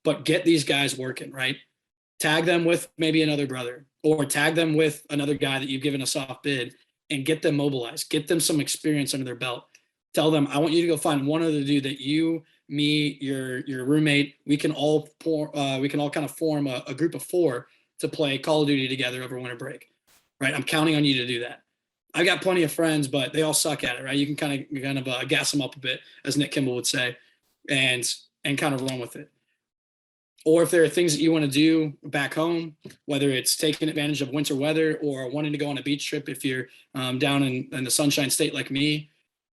But get these guys working, right? tag them with maybe another brother, or tag them with another guy that you've given a soft bid, and get them mobilized, get them some experience under their belt. Tell them, I want you to go find one other dude that you, me, your roommate, we can all kind of form a group of 4 to play Call of Duty together over winter break, right? I'm counting on you to do that. I've got plenty of friends, but they all suck at it, right? You can kind of gas them up a bit, as Nick Kimble would say, and kind of run with it. Or if there are things that you want to do back home, whether it's taking advantage of winter weather or wanting to go on a beach trip, if you're down in the Sunshine State like me,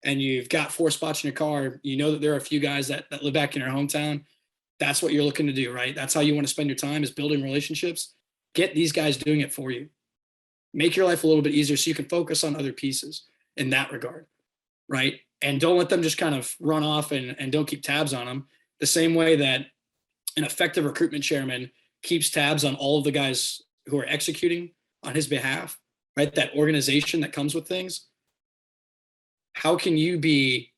and you've got 4 spots in your car, you know that there are a few guys that live back in your hometown. That's what you're looking to do, right? That's how you want to spend your time, is building relationships. Get these guys doing it for you. Make your life a little bit easier so you can focus on other pieces in that regard, right? And don't let them just kind of run off and don't keep tabs on them. The same way that an effective recruitment chairman keeps tabs on all of the guys who are executing on his behalf, right? That organization that comes with things. How can you be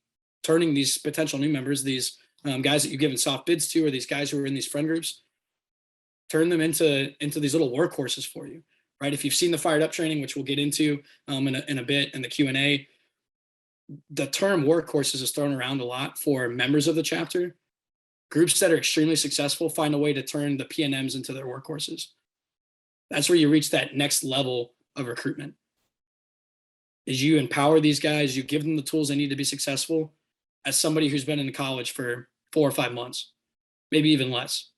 turning these potential new members, these guys that you've given soft bids to, or these guys who are in these friend groups, turn them into these little workhorses for you, right? If you've seen the Fired Up training, which we'll get into in a bit in the Q&A, the term workhorses is thrown around a lot for members of the chapter. Groups that are extremely successful find a way to turn the PNMs into their workhorses. That's where you reach that next level of recruitment. Is you empower these guys, you give them the tools they need to be successful, as somebody who's been in college for 4 or 5 months, maybe even less.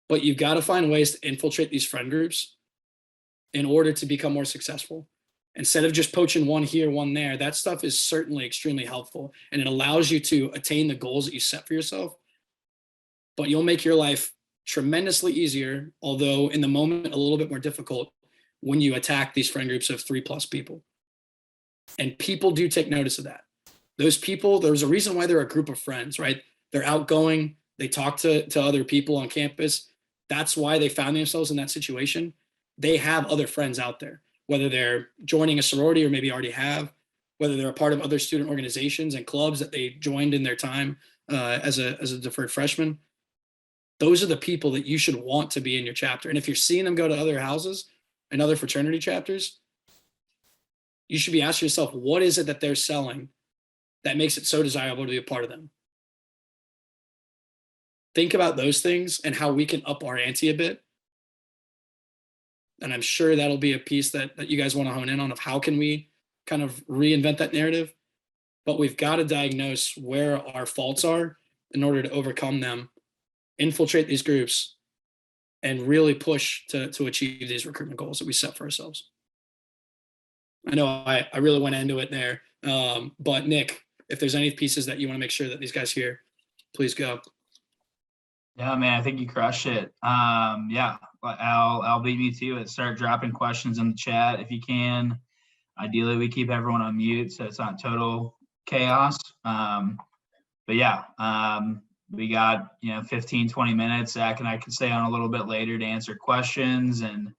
But you've got to find ways to infiltrate these friend groups in order to become more successful. Instead of just poaching one here, one there, that stuff is certainly extremely helpful, and it allows you to attain the goals that you set for yourself. But you'll make your life tremendously easier, although in the moment a little bit more difficult, when you attack these friend groups of 3+ people. And people do take notice of that. Those people, there's a reason why they're a group of friends, right? They're outgoing. They talk to other people on campus. That's why they found themselves in that situation. They have other friends out there, whether they're joining a sorority or maybe already have, whether they're a part of other student organizations and clubs that they joined in their time as a deferred freshman. Those are the people that you should want to be in your chapter. And if you're seeing them go to other houses and other fraternity chapters, you should be asking yourself, what is it that they're selling that makes it so desirable to be a part of them? Think about those things and how we can up our ante a bit. And I'm sure that'll be a piece that you guys want to hone in on, of how can we kind of reinvent that narrative. But we've got to diagnose where our faults are in order to overcome them, infiltrate these groups, and really push to achieve these recruitment goals that we set for ourselves. I know I really went into it there. But Nick, if there's any pieces that you want to make sure that these guys hear, please go. Yeah, man, I think you crushed it. Yeah, I'll beat me to it. Start dropping questions in the chat if you can. Ideally, we keep everyone on mute so it's not total chaos. But yeah, we got 15, 20 minutes. Zach and I can stay on a little bit later to answer questions. And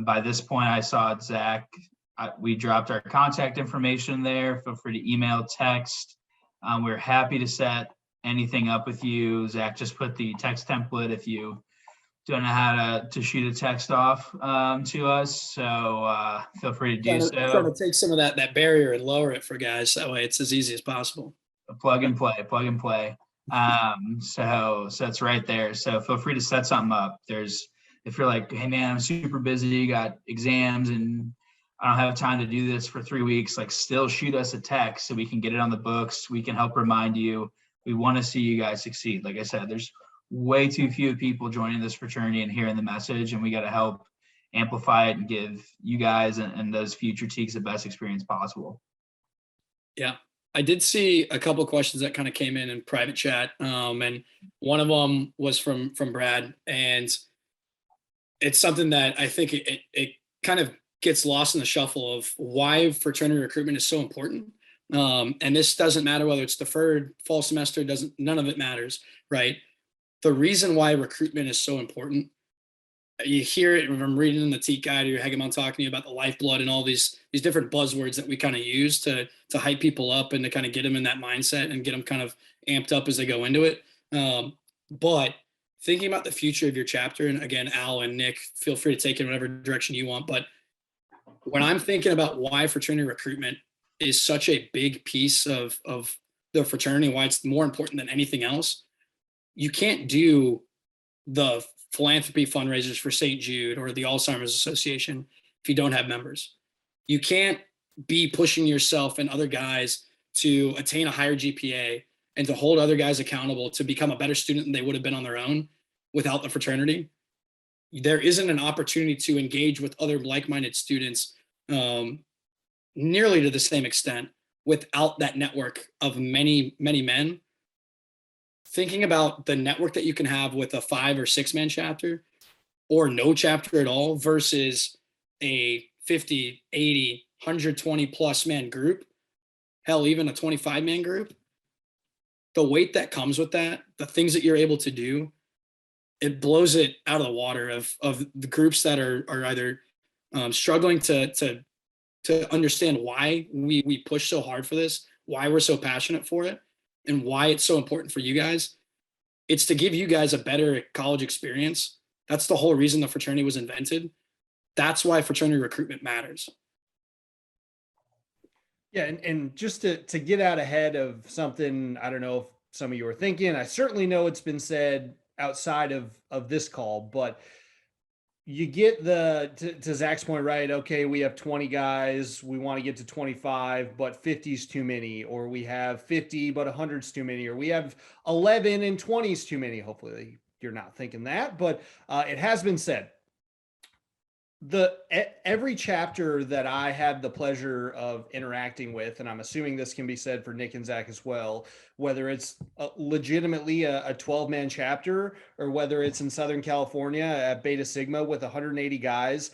by this point, I saw Zach. We dropped our contact information there. Feel free to email, text. We're happy to set anything up with you. Zach just put the text template if you don't know how to shoot a text off to us. So feel free to do so. Trying to take some of that barrier and lower it for guys. That way it's as easy as possible. Plug and play. So it's right there. So feel free to set something up. If you're like, hey man, I'm super busy, you got exams and I don't have time to do this for 3 weeks, like still shoot us a text so we can get it on the books. We can help remind you. We want to see you guys succeed. Like I said, there's way too few people joining this fraternity and hearing the message, and we got to help amplify it and give you guys and those future teaks the best experience possible. Yeah. I did see a couple of questions that kind of came in private chat. And one of them was from Brad, and it's something that I think it kind of gets lost in the shuffle of why fraternity recruitment is so important. And this doesn't matter whether it's deferred, fall semester, none of it matters, right? The reason why recruitment is so important, you hear it when I'm reading in the TKE Guide or your Hegemon talking to you about the lifeblood and all these different buzzwords that we kind of use to hype people up and to kind of get them in that mindset and get them kind of amped up as they go into it. But thinking about the future of your chapter, and again, Al and Nick, feel free to take it in whatever direction you want. But when I'm thinking about why fraternity recruitment is such a big piece of the fraternity, why it's more important than anything else, you can't do the philanthropy fundraisers for St. Jude or the Alzheimer's Association if you don't have members. You can't be pushing yourself and other guys to attain a higher GPA and to hold other guys accountable to become a better student than they would have been on their own without the fraternity. There isn't an opportunity to engage with other like-minded students nearly to the same extent without that network of many, many men. Thinking about the network that you can have with a 5 or 6 man chapter or no chapter at all versus a 50, 80, 120 plus man group, hell, even a 25 man group, the weight that comes with that, the things that you're able to do, it blows it out of the water of the groups that are either struggling to understand why we push so hard for this, why we're so passionate for it, and why it's so important for you guys. It's to give you guys a better college experience. That's the whole reason the fraternity was invented. That's why fraternity recruitment matters. Yeah, and just to get out ahead of something, I don't know if some of you are thinking, I certainly know it's been said outside of this call, but you get to Zach's point, right? Okay, we have 20 guys, we want to get to 25, but 50 is too many, or we have 50, but 100 is too many, or we have 11 and 20 is too many. Hopefully you're not thinking that, but it has been said. Every chapter that I had the pleasure of interacting with, and I'm assuming this can be said for Nick and Zach as well, whether it's legitimately a 12-man chapter or whether it's in Southern California at Beta Sigma with 180 guys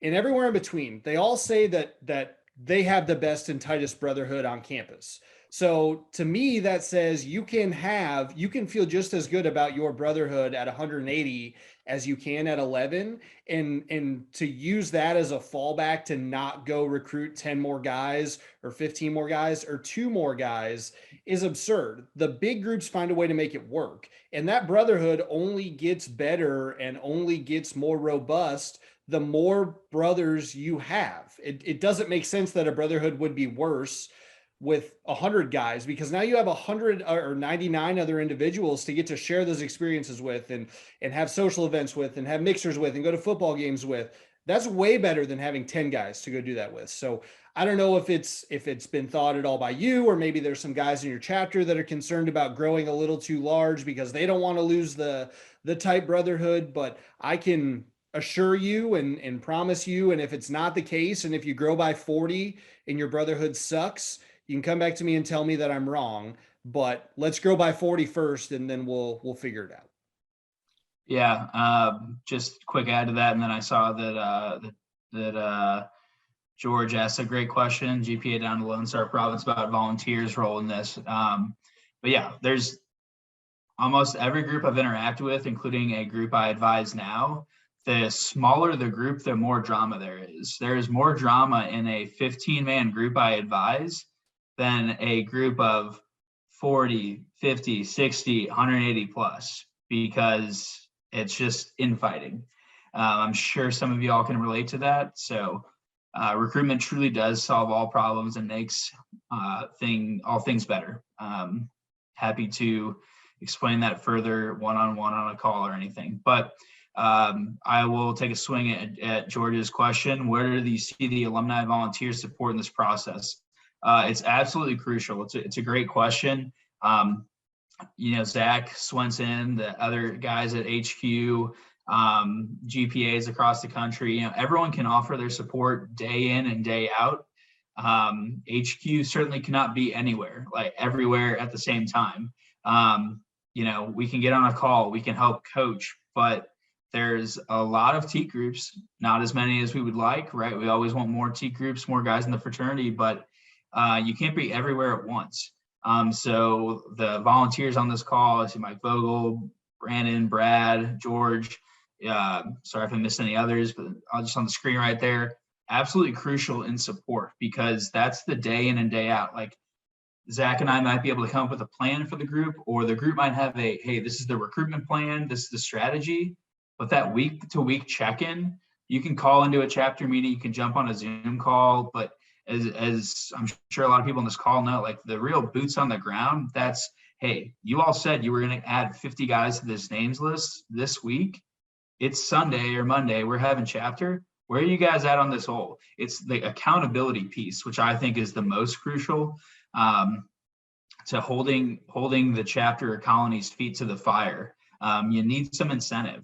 and everywhere in between, they all say that they have the best and tightest brotherhood on campus. So to me, that says you can feel just as good about your brotherhood at 180 as you can at 11, and to use that as a fallback to not go recruit 10 more guys or 15 more guys or 2 more guys is absurd. The big groups find a way to make it work. And that brotherhood only gets better and only gets more robust the more brothers you have. It doesn't make sense that a brotherhood would be worse with 100 guys, because now you have 100 or 99 other individuals to get to share those experiences with and have social events with and have mixers with and go to football games with. That's way better than having 10 guys to go do that with. So I don't know if it's been thought at all by you, or maybe there's some guys in your chapter that are concerned about growing a little too large because they don't want to lose the tight brotherhood, but I can assure you and promise you, and if it's not the case, and if you grow by 40 and your brotherhood sucks, you can come back to me and tell me that I'm wrong, but let's grow by 40 first, and then we'll figure it out. Yeah, just quick add to that, and then I saw that George asked a great question, GPA down to Lone Star Province, about volunteers' role in this. But yeah, there's almost every group I've interacted with, including a group I advise now. The smaller the group, the more drama there is. There is more drama in a 15-man group I advise than a group of 40, 50, 60, 180 plus, because it's just infighting. I'm sure some of y'all can relate to that. So recruitment truly does solve all problems and makes all things better. Happy to explain that further one-on-one on a call or anything. But I will take a swing at George's question. Where do you see the alumni volunteers support in this process? It's absolutely crucial. It's a great question. Zach Swenson, the other guys at HQ, GPAs across the country, everyone can offer their support day in and day out. HQ certainly cannot be everywhere at the same time. We can get on a call, we can help coach, but there's a lot of T groups, not as many as we would like, right? We always want more T groups, more guys in the fraternity, but you can't be everywhere at once. So the volunteers on this call, I see Mike Vogel, Brandon, Brad, George, sorry if I missed any others, but I'll just on the screen right there, absolutely crucial in support, because that's the day in and day out. Zach and I might be able to come up with a plan for the group, or the group might have hey, this is the recruitment plan, this is the strategy. But that week to week check-in, you can call into a chapter meeting, you can jump on a Zoom call, but as I'm sure a lot of people on this call know, like the real boots on the ground, that's, hey, you all said you were going to add 50 guys to this names list this week. It's Sunday or Monday, we're having chapter. Where are you guys at on this whole? It's the accountability piece, which I think is the most crucial to holding the chapter or colony's feet to the fire. You need some incentive.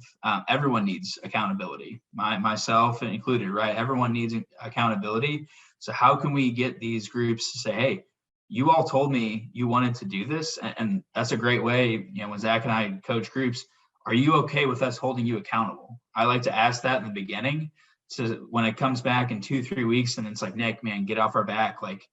Everyone needs accountability, myself included, right? Everyone needs accountability. So how can we get these groups to say, hey, you all told me you wanted to do this, and that's a great way, when Zach and I coach groups, are you okay with us holding you accountable? I like to ask that in the beginning. So when it comes back in 2-3 weeks and it's like, Nick, man, get off our back, like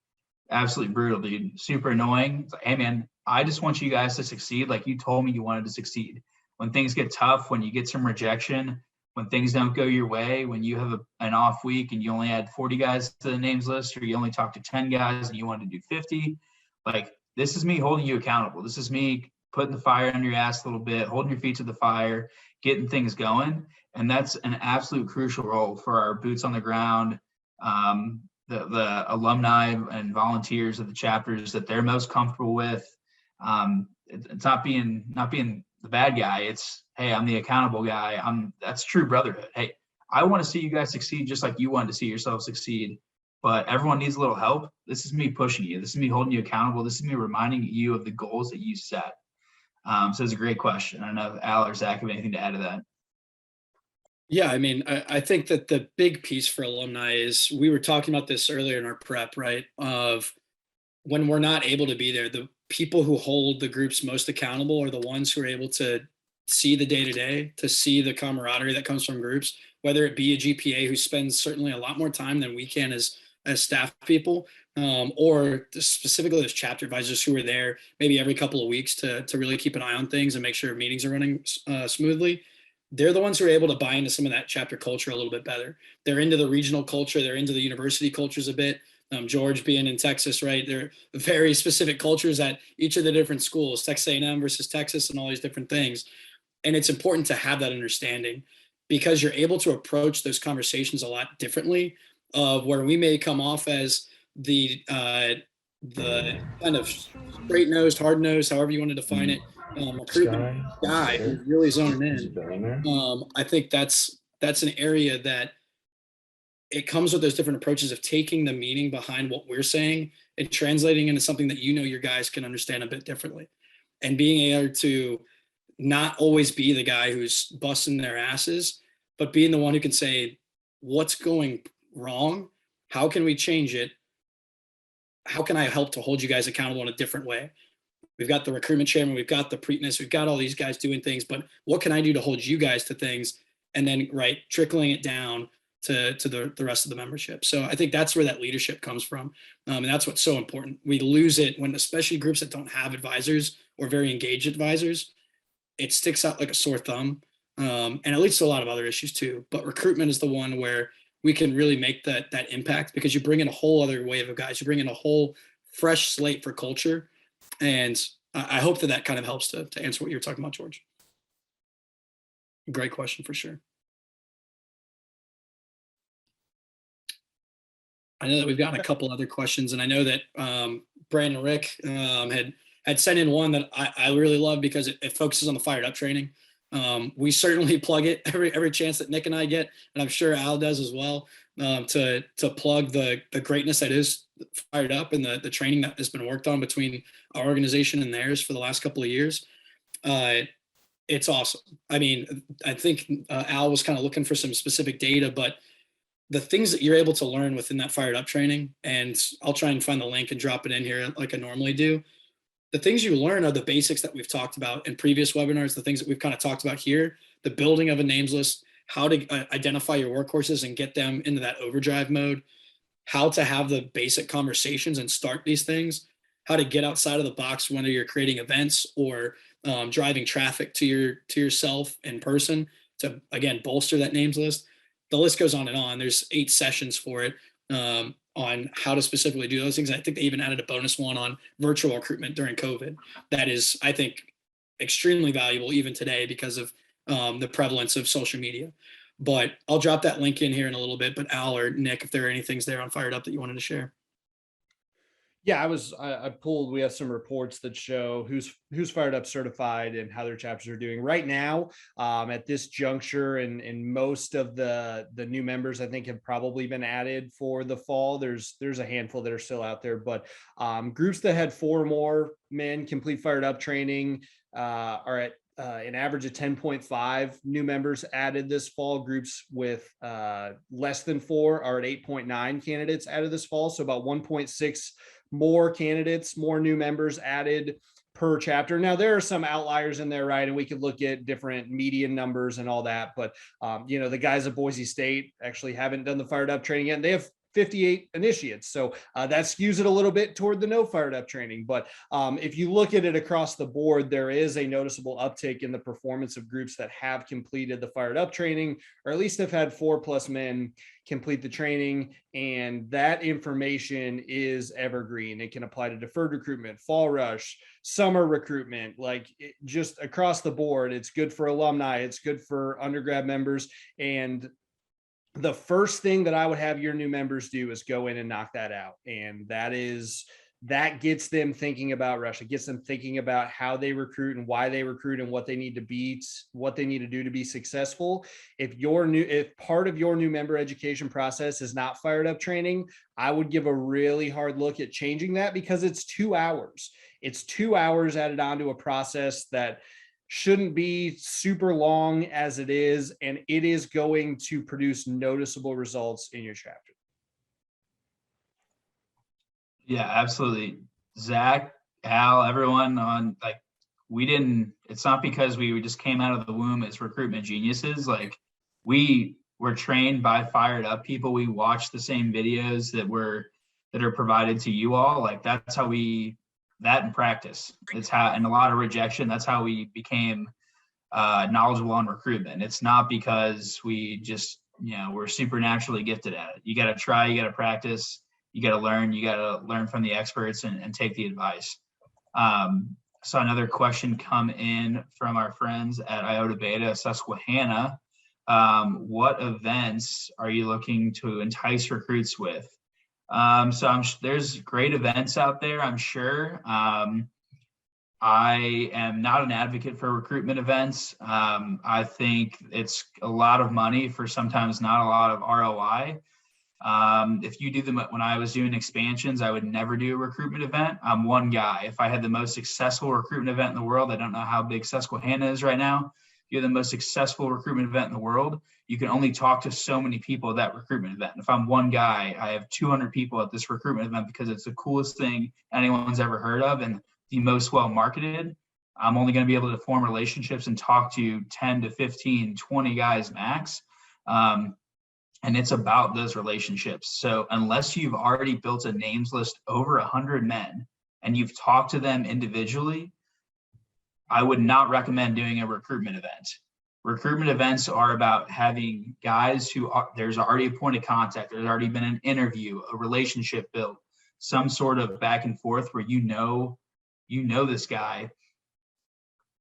absolutely brutal, dude, super annoying. It's like, hey man, I just want you guys to succeed. Like you told me you wanted to succeed. When things get tough, when you get some rejection, when things don't go your way, when you have an off week and you only add 40 guys to the names list, or you only talk to 10 guys and you want to do 50, like this is me holding you accountable. This is me putting the fire under your ass a little bit, holding your feet to the fire, getting things going. And that's an absolute crucial role for our boots on the ground, the alumni and volunteers of the chapters that they're most comfortable with. It's not being the bad guy. It's, hey, I'm the accountable guy. That's true brotherhood. Hey, I want to see you guys succeed just like you wanted to see yourself succeed, but everyone needs a little help. This is me pushing you. This is me holding you accountable. This is me reminding you of the goals that you set. So it's a great question. I don't know if Al or Zach have anything to add to that. Yeah, I mean, I think that the big piece for alumni is, we were talking about this earlier in our prep, right? Of when we're not able to be there, the people who hold the groups most accountable are the ones who are able to see the day-to-day, to see the camaraderie that comes from groups, whether it be a GPA who spends certainly a lot more time than we can as staff people, or specifically those chapter advisors who are there maybe every couple of weeks to really keep an eye on things and make sure meetings are running smoothly. They're the ones who are able to buy into some of that chapter culture a little bit better. They're into the regional culture. They're into the university cultures a bit. George being in Texas, right? They're very specific cultures at each of the different schools, Texas A&M versus Texas and all these different things. And it's important to have that understanding, because you're able to approach those conversations a lot differently, of where we may come off as the kind of straight-nosed, hard-nosed, however you want to define it, recruitment guy who's really zoning in. I think that's an area that it comes with those different approaches of taking the meaning behind what we're saying and translating into something that your guys can understand a bit differently, and being able to not always be the guy who's busting their asses, but being the one who can say, what's going wrong? How can we change it? How can I help to hold you guys accountable in a different way? We've got the recruitment chairman, we've got the Preakness, we've got all these guys doing things, but what can I do to hold you guys to things? And then, right, trickling it down to the rest of the membership. So I think that's where that leadership comes from. And that's what's so important. We lose it when, especially groups that don't have advisors or very engaged advisors, it sticks out like a sore thumb. And it leads to a lot of other issues too. But recruitment is the one where we can really make that impact, because you bring in a whole other wave of guys. You bring in a whole fresh slate for culture. And I hope that kind of helps to answer what you're talking about, George. Great question for sure. I know that we've gotten a couple other questions, and I know that Brandon and Rick had sent in one that I really love, because it focuses on the fired up training. We certainly plug it every chance that Nick and I get, and I'm sure Al does as well, to plug the greatness that is fired up, and the training that has been worked on between our organization and theirs for the last couple of years. It's awesome. I mean, I think Al was kind of looking for some specific data, but the things that you're able to learn within that fired up training, and I'll try and find the link and drop it in here like I normally do. The things you learn are the basics that we've talked about in previous webinars, the things that we've kind of talked about here, the building of a names list, how to identify your workhorses and get them into that overdrive mode, how to have the basic conversations and start these things, how to get outside of the box whether you're creating events or driving traffic to yourself in person to, again, bolster that names list. The list goes on and on. There's 8 sessions for it. on how to specifically do those things. I think they even added a bonus one on virtual recruitment during COVID. That is, I think, extremely valuable even today because of the prevalence of social media. But I'll drop that link in here in a little bit. But Al or Nick, if there are any things there on Fired Up that you wanted to share. Yeah, I pulled, we have some reports that show who's Fired Up certified and how their chapters are doing right now. At this juncture, and most of the new members, I think, have probably been added for the fall. There's a handful that are still out there, but groups that had 4 or more men complete Fired Up training are at an average of 10.5 new members added this fall. Groups with less than 4 are at 8.9 candidates added this fall. So about 1.6 more candidates, more new members added per chapter. Now there are some outliers in there, right? And we could look at different median numbers and all that, but the guys at Boise State actually haven't done the Fired Up training yet. And they have 58 initiates. So that skews it a little bit toward the no Fired Up training. But if you look at it across the board, there is a noticeable uptick in the performance of groups that have completed the Fired Up training, or at least have had 4+ men complete the training. And that information is evergreen. It can apply to deferred recruitment, fall rush, summer recruitment, just across the board. It's good for alumni. It's good for undergrad members. And the first thing that I would have your new members do is go in and knock that out. And that gets them thinking about rush. It gets them thinking about how they recruit and why they recruit and what they need to beat, what they need to do to be successful. If part of your new member education process is not Fired Up training, I would give a really hard look at changing that, because it's 2 hours. It's 2 hours added onto a process that shouldn't be super long as it is, and it is going to produce noticeable results in your chapter. Yeah, absolutely. Zach, Al, everyone on, it's not because we just came out of the womb as recruitment geniuses. We were trained by Fired Up people. We watched the same videos that are provided to you all. That's how that in practice. It's how, and a lot of rejection, that's how we became knowledgeable on recruitment. It's not because we just, we're supernaturally gifted at it. You got to try, you got to practice, you got to learn from the experts and take the advice. So another question come in from our friends at Iota Beta Susquehanna. What events are you looking to entice recruits with? So there's great events out there, I'm sure. I am not an advocate for recruitment events. I think it's a lot of money for sometimes not a lot of ROI. If you do them, when I was doing expansions, I would never do a recruitment event. I'm one guy. If I had the most successful recruitment event in the world, I don't know how big Susquehanna is right now. You're the most successful recruitment event in the world, you can only talk to so many people at that recruitment event. If I'm one guy, I have 200 people at this recruitment event because it's the coolest thing anyone's ever heard of and the most well marketed. I'm only going to be able to form relationships and talk to 10 to 15, 20 guys max. And it's about those relationships. So unless you've already built a names list over 100 men and you've talked to them individually, I would not recommend doing a recruitment event. Recruitment events are about having guys there's already a point of contact. There's already been an interview, a relationship built, some sort of back and forth where you know this guy.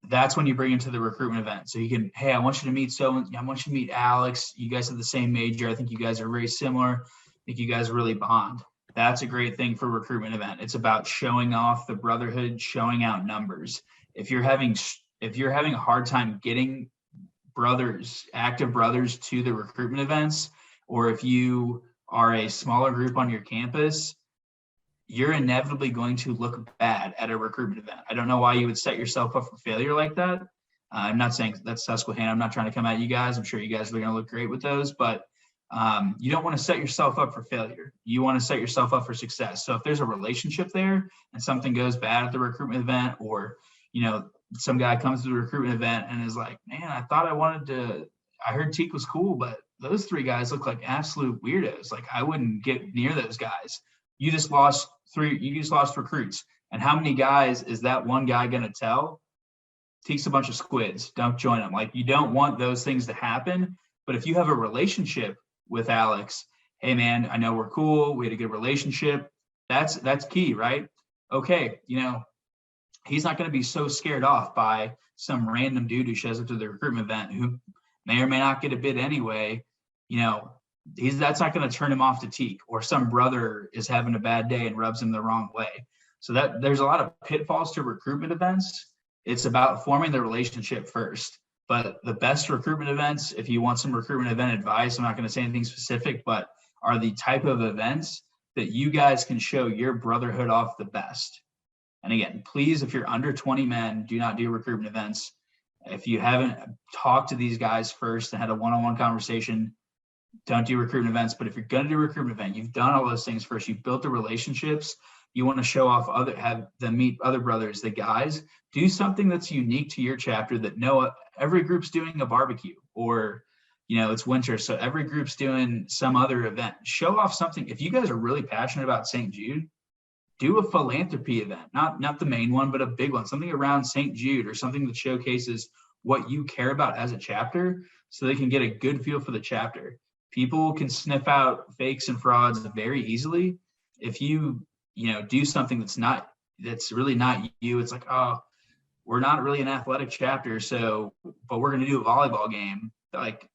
That's when you bring him to the recruitment event. So you can, hey, I want you to meet I want you to meet Alex. You guys have the same major. I think you guys are very similar. I think you guys really bond. That's a great thing for a recruitment event. It's about showing off the brotherhood, showing out numbers. If you're having a hard time getting active brothers to the recruitment events, or if you are a smaller group on your campus, you're inevitably going to look bad at a recruitment event. I don't know why you would set yourself up for failure like that. I'm not saying that's Susquehanna. I'm not trying to come at you guys. I'm sure you guys are going to look great with those, but you don't want to set yourself up for failure. You want to set yourself up for success. So if there's a relationship there and something goes bad at the recruitment event, or some guy comes to the recruitment event and is like, man, I heard Teak was cool, but those 3 guys look like absolute weirdos. I wouldn't get near those guys. You just lost recruits. And how many guys is that one guy going to tell? Teak's a bunch of squids. Don't join them. You don't want those things to happen. But if you have a relationship with Alex Hey man, I know we're cool. We had a good relationship. That's key, right? Okay. He's not going to be so scared off by some random dude who shows up to the recruitment event who may or may not get a bid anyway. That's not going to turn him off to Teak, or some brother is having a bad day and rubs him the wrong way. So that there's a lot of pitfalls to recruitment events. It's about forming the relationship first. But the best recruitment events, if you want some recruitment event advice, I'm not going to say anything specific, but are the type of events that you guys can show your brotherhood off the best. And again, please, if you're under 20 men, do not do recruitment events. If you haven't talked to these guys first and had a one-on-one conversation, don't do recruitment events. But if you're going to do a recruitment event, you've done all those things first. You've built the relationships. You want to show off have them meet other brothers, the guys. Do something that's unique to your chapter that every group's doing a barbecue, or it's winter, so every group's doing some other event. Show off something. If you guys are really passionate about St. Jude, do a philanthropy event, not the main one, but a big one, something around St. Jude, or something that showcases what you care about as a chapter, so they can get a good feel for the chapter. People can sniff out fakes and frauds very easily. If you do something that's really not you, it's like, oh, we're not really an athletic chapter, but we're going to do a volleyball game, like,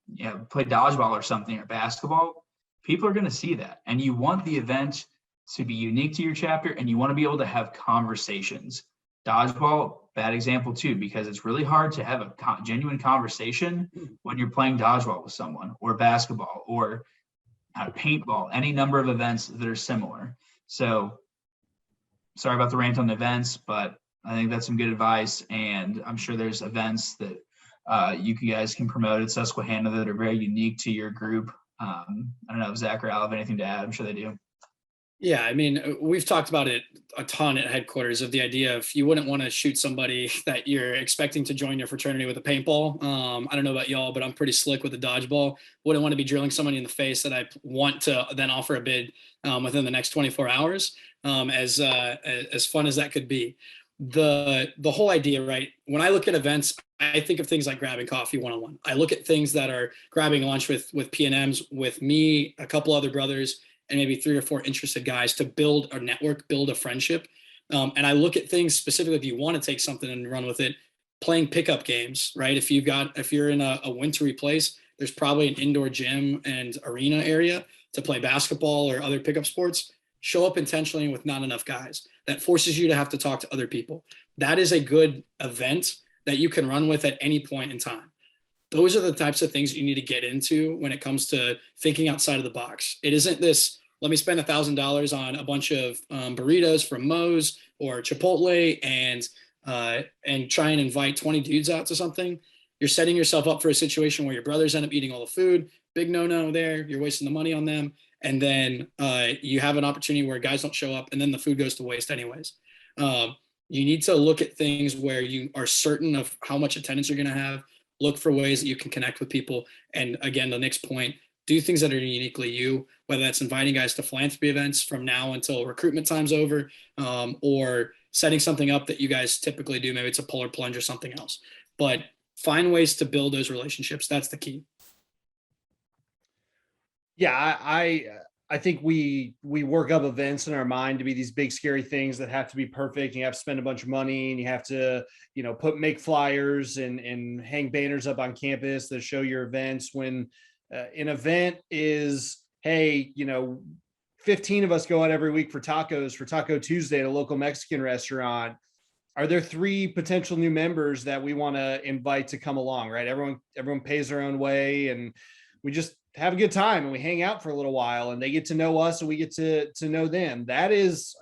play dodgeball or something, or basketball. People are going to see that. And you want the event to be unique to your chapter, and you want to be able to have conversations. Dodgeball, bad example too, because it's really hard to have a genuine conversation when you're playing dodgeball with someone, or basketball, or paintball, any number of events that are similar. So sorry about the rant on events, but I think that's some good advice. And I'm sure there's events that you guys can promote at Susquehanna that are very unique to your group. I don't know if Zach or Al have anything to add. I'm sure they do. Yeah, I mean, we've talked about it a ton at headquarters, of the idea of you wouldn't want to shoot somebody that you're expecting to join your fraternity with a paintball. I don't know about y'all, but I'm pretty slick with a dodgeball. Wouldn't want to be drilling somebody in the face that I want to then offer a bid within the next 24 hours. As fun as that could be, the whole idea, right? When I look at events, I think of things like grabbing coffee one-on-one. I look at things that are grabbing lunch with P&Ms with me, a couple other brothers, and maybe 3 or 4 interested guys to build a network, build a friendship. And I look at things specifically, if you want to take something and run with it, playing pickup games, right? If you're in a wintry place, there's probably an indoor gym and arena area to play basketball or other pickup sports. Show up intentionally with not enough guys. That forces you to have to talk to other people. That is a good event that you can run with at any point in time. Those are the types of things you need to get into when it comes to thinking outside of the box. It isn't this, let me spend $1,000 on a bunch of burritos from Moe's or Chipotle and try and invite 20 dudes out to something. You're setting yourself up for a situation where your brothers end up eating all the food. Big no-no there. You're wasting the money on them. And then you have an opportunity where guys don't show up, and then the food goes to waste anyways. You need to look at things where you are certain of how much attendance you're going to have. Look for ways that you can connect with people. And again, the next point, do things that are uniquely you, whether that's inviting guys to philanthropy events from now until recruitment time's over, or setting something up that you guys typically do. Maybe it's a polar plunge or something else. But find ways to build those relationships. That's the key. Yeah, I think we work up events in our mind to be these big scary things that have to be perfect. And you have to spend a bunch of money, and you have to, make flyers and hang banners up on campus that show your events. When an event is, hey, 15 of us go out every week for tacos for Taco Tuesday at a local Mexican restaurant. Are there 3 potential new members that we want to invite to come along, right? Everyone pays their own way, and we just have a good time, and we hang out for a little while, and they get to know us and we get to know them. That's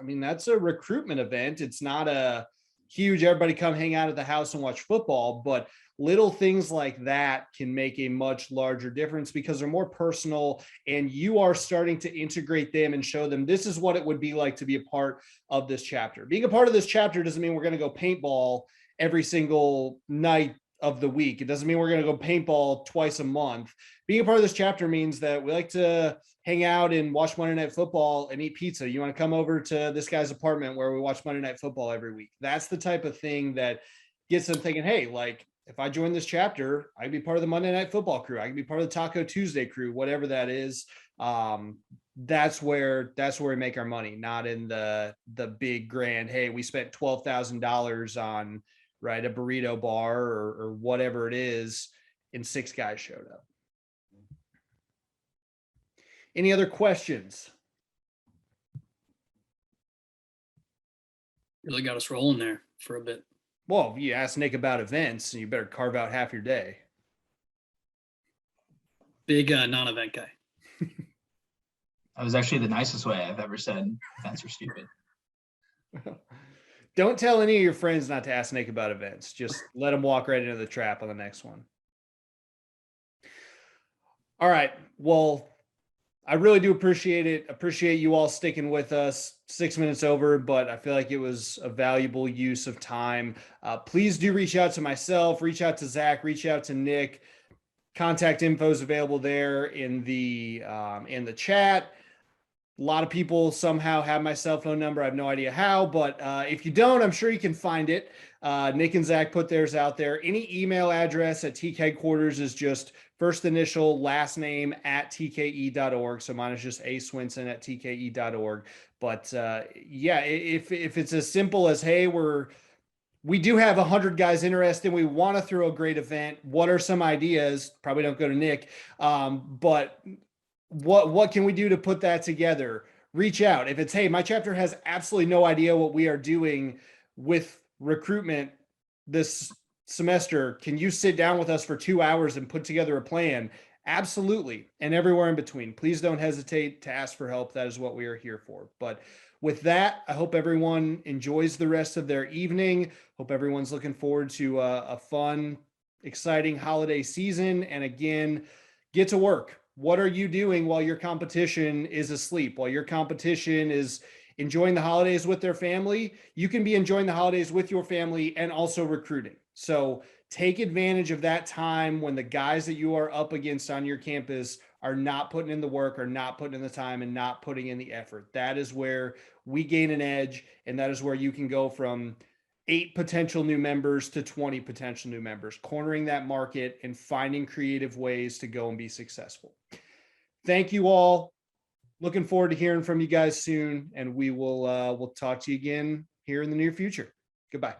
a recruitment event. It's not a huge, everybody come hang out at the house and watch football, but little things like that can make a much larger difference because they're more personal, and you are starting to integrate them and show them this is what it would be like to be a part of this chapter. Being a part of this chapter doesn't mean we're going to go paintball every single night of the week. It doesn't mean we're going to go paintball twice a month. Being a part of this chapter means that we like to hang out and watch Monday Night Football and eat pizza. You want to come over to this guy's apartment where we watch Monday Night Football every week. That's the type of thing that gets them thinking, hey, like, if I join this chapter, I can be part of the Monday Night Football crew. I can be part of the Taco Tuesday crew, whatever that is. That's where we make our money, not in the big grand, hey, we spent $12,000 on a burrito bar or whatever it is, and 6 guys showed up. Any other questions? Really got us rolling there for a bit. Well, you asked Nick about events, and you better carve out half your day. Big non-event guy. That was actually the nicest way I've ever said events are stupid. Don't tell any of your friends not to ask Nick about events. Just let them walk right into the trap on the next one. All right. Well, I really do appreciate it. Appreciate you all sticking with us. 6 minutes over, but I feel like it was a valuable use of time. Please do reach out to myself, reach out to Zach, reach out to Nick. Contact info is available there in the chat. A lot of people somehow have my cell phone number. I have no idea how, but if you don't, I'm sure you can find it. Nick and Zach put theirs out there. Any email address at TK headquarters is just first initial, last name at TKE.org. So mine is just A Swenson at TKE.org. But yeah, if it's as simple as, hey, we do have 100 guys interested, we want to throw a great event. What are some ideas? Probably don't go to Nick, but what can we do to put that together? Reach out. If it's, hey, my chapter has absolutely no idea what we are doing with recruitment this semester, can you sit down with us for 2 hours and put together a plan? Absolutely. And everywhere in between. Please don't hesitate to ask for help. That is what we are here for. But with that, I hope everyone enjoys the rest of their evening. Hope everyone's looking forward to a fun, exciting holiday season. And again, get to work. What are you doing while your competition is asleep? While your competition is enjoying the holidays with their family, you can be enjoying the holidays with your family and also recruiting. So take advantage of that time when the guys that you are up against on your campus are not putting in the work, are not putting in the time, and not putting in the effort. That is where we gain an edge, and that is where you can go from 8 potential new members to 20 potential new members, cornering that market and finding creative ways to go and be successful. Thank you all. Looking forward to hearing from you guys soon, and we'll talk to you again here in the near future. Goodbye.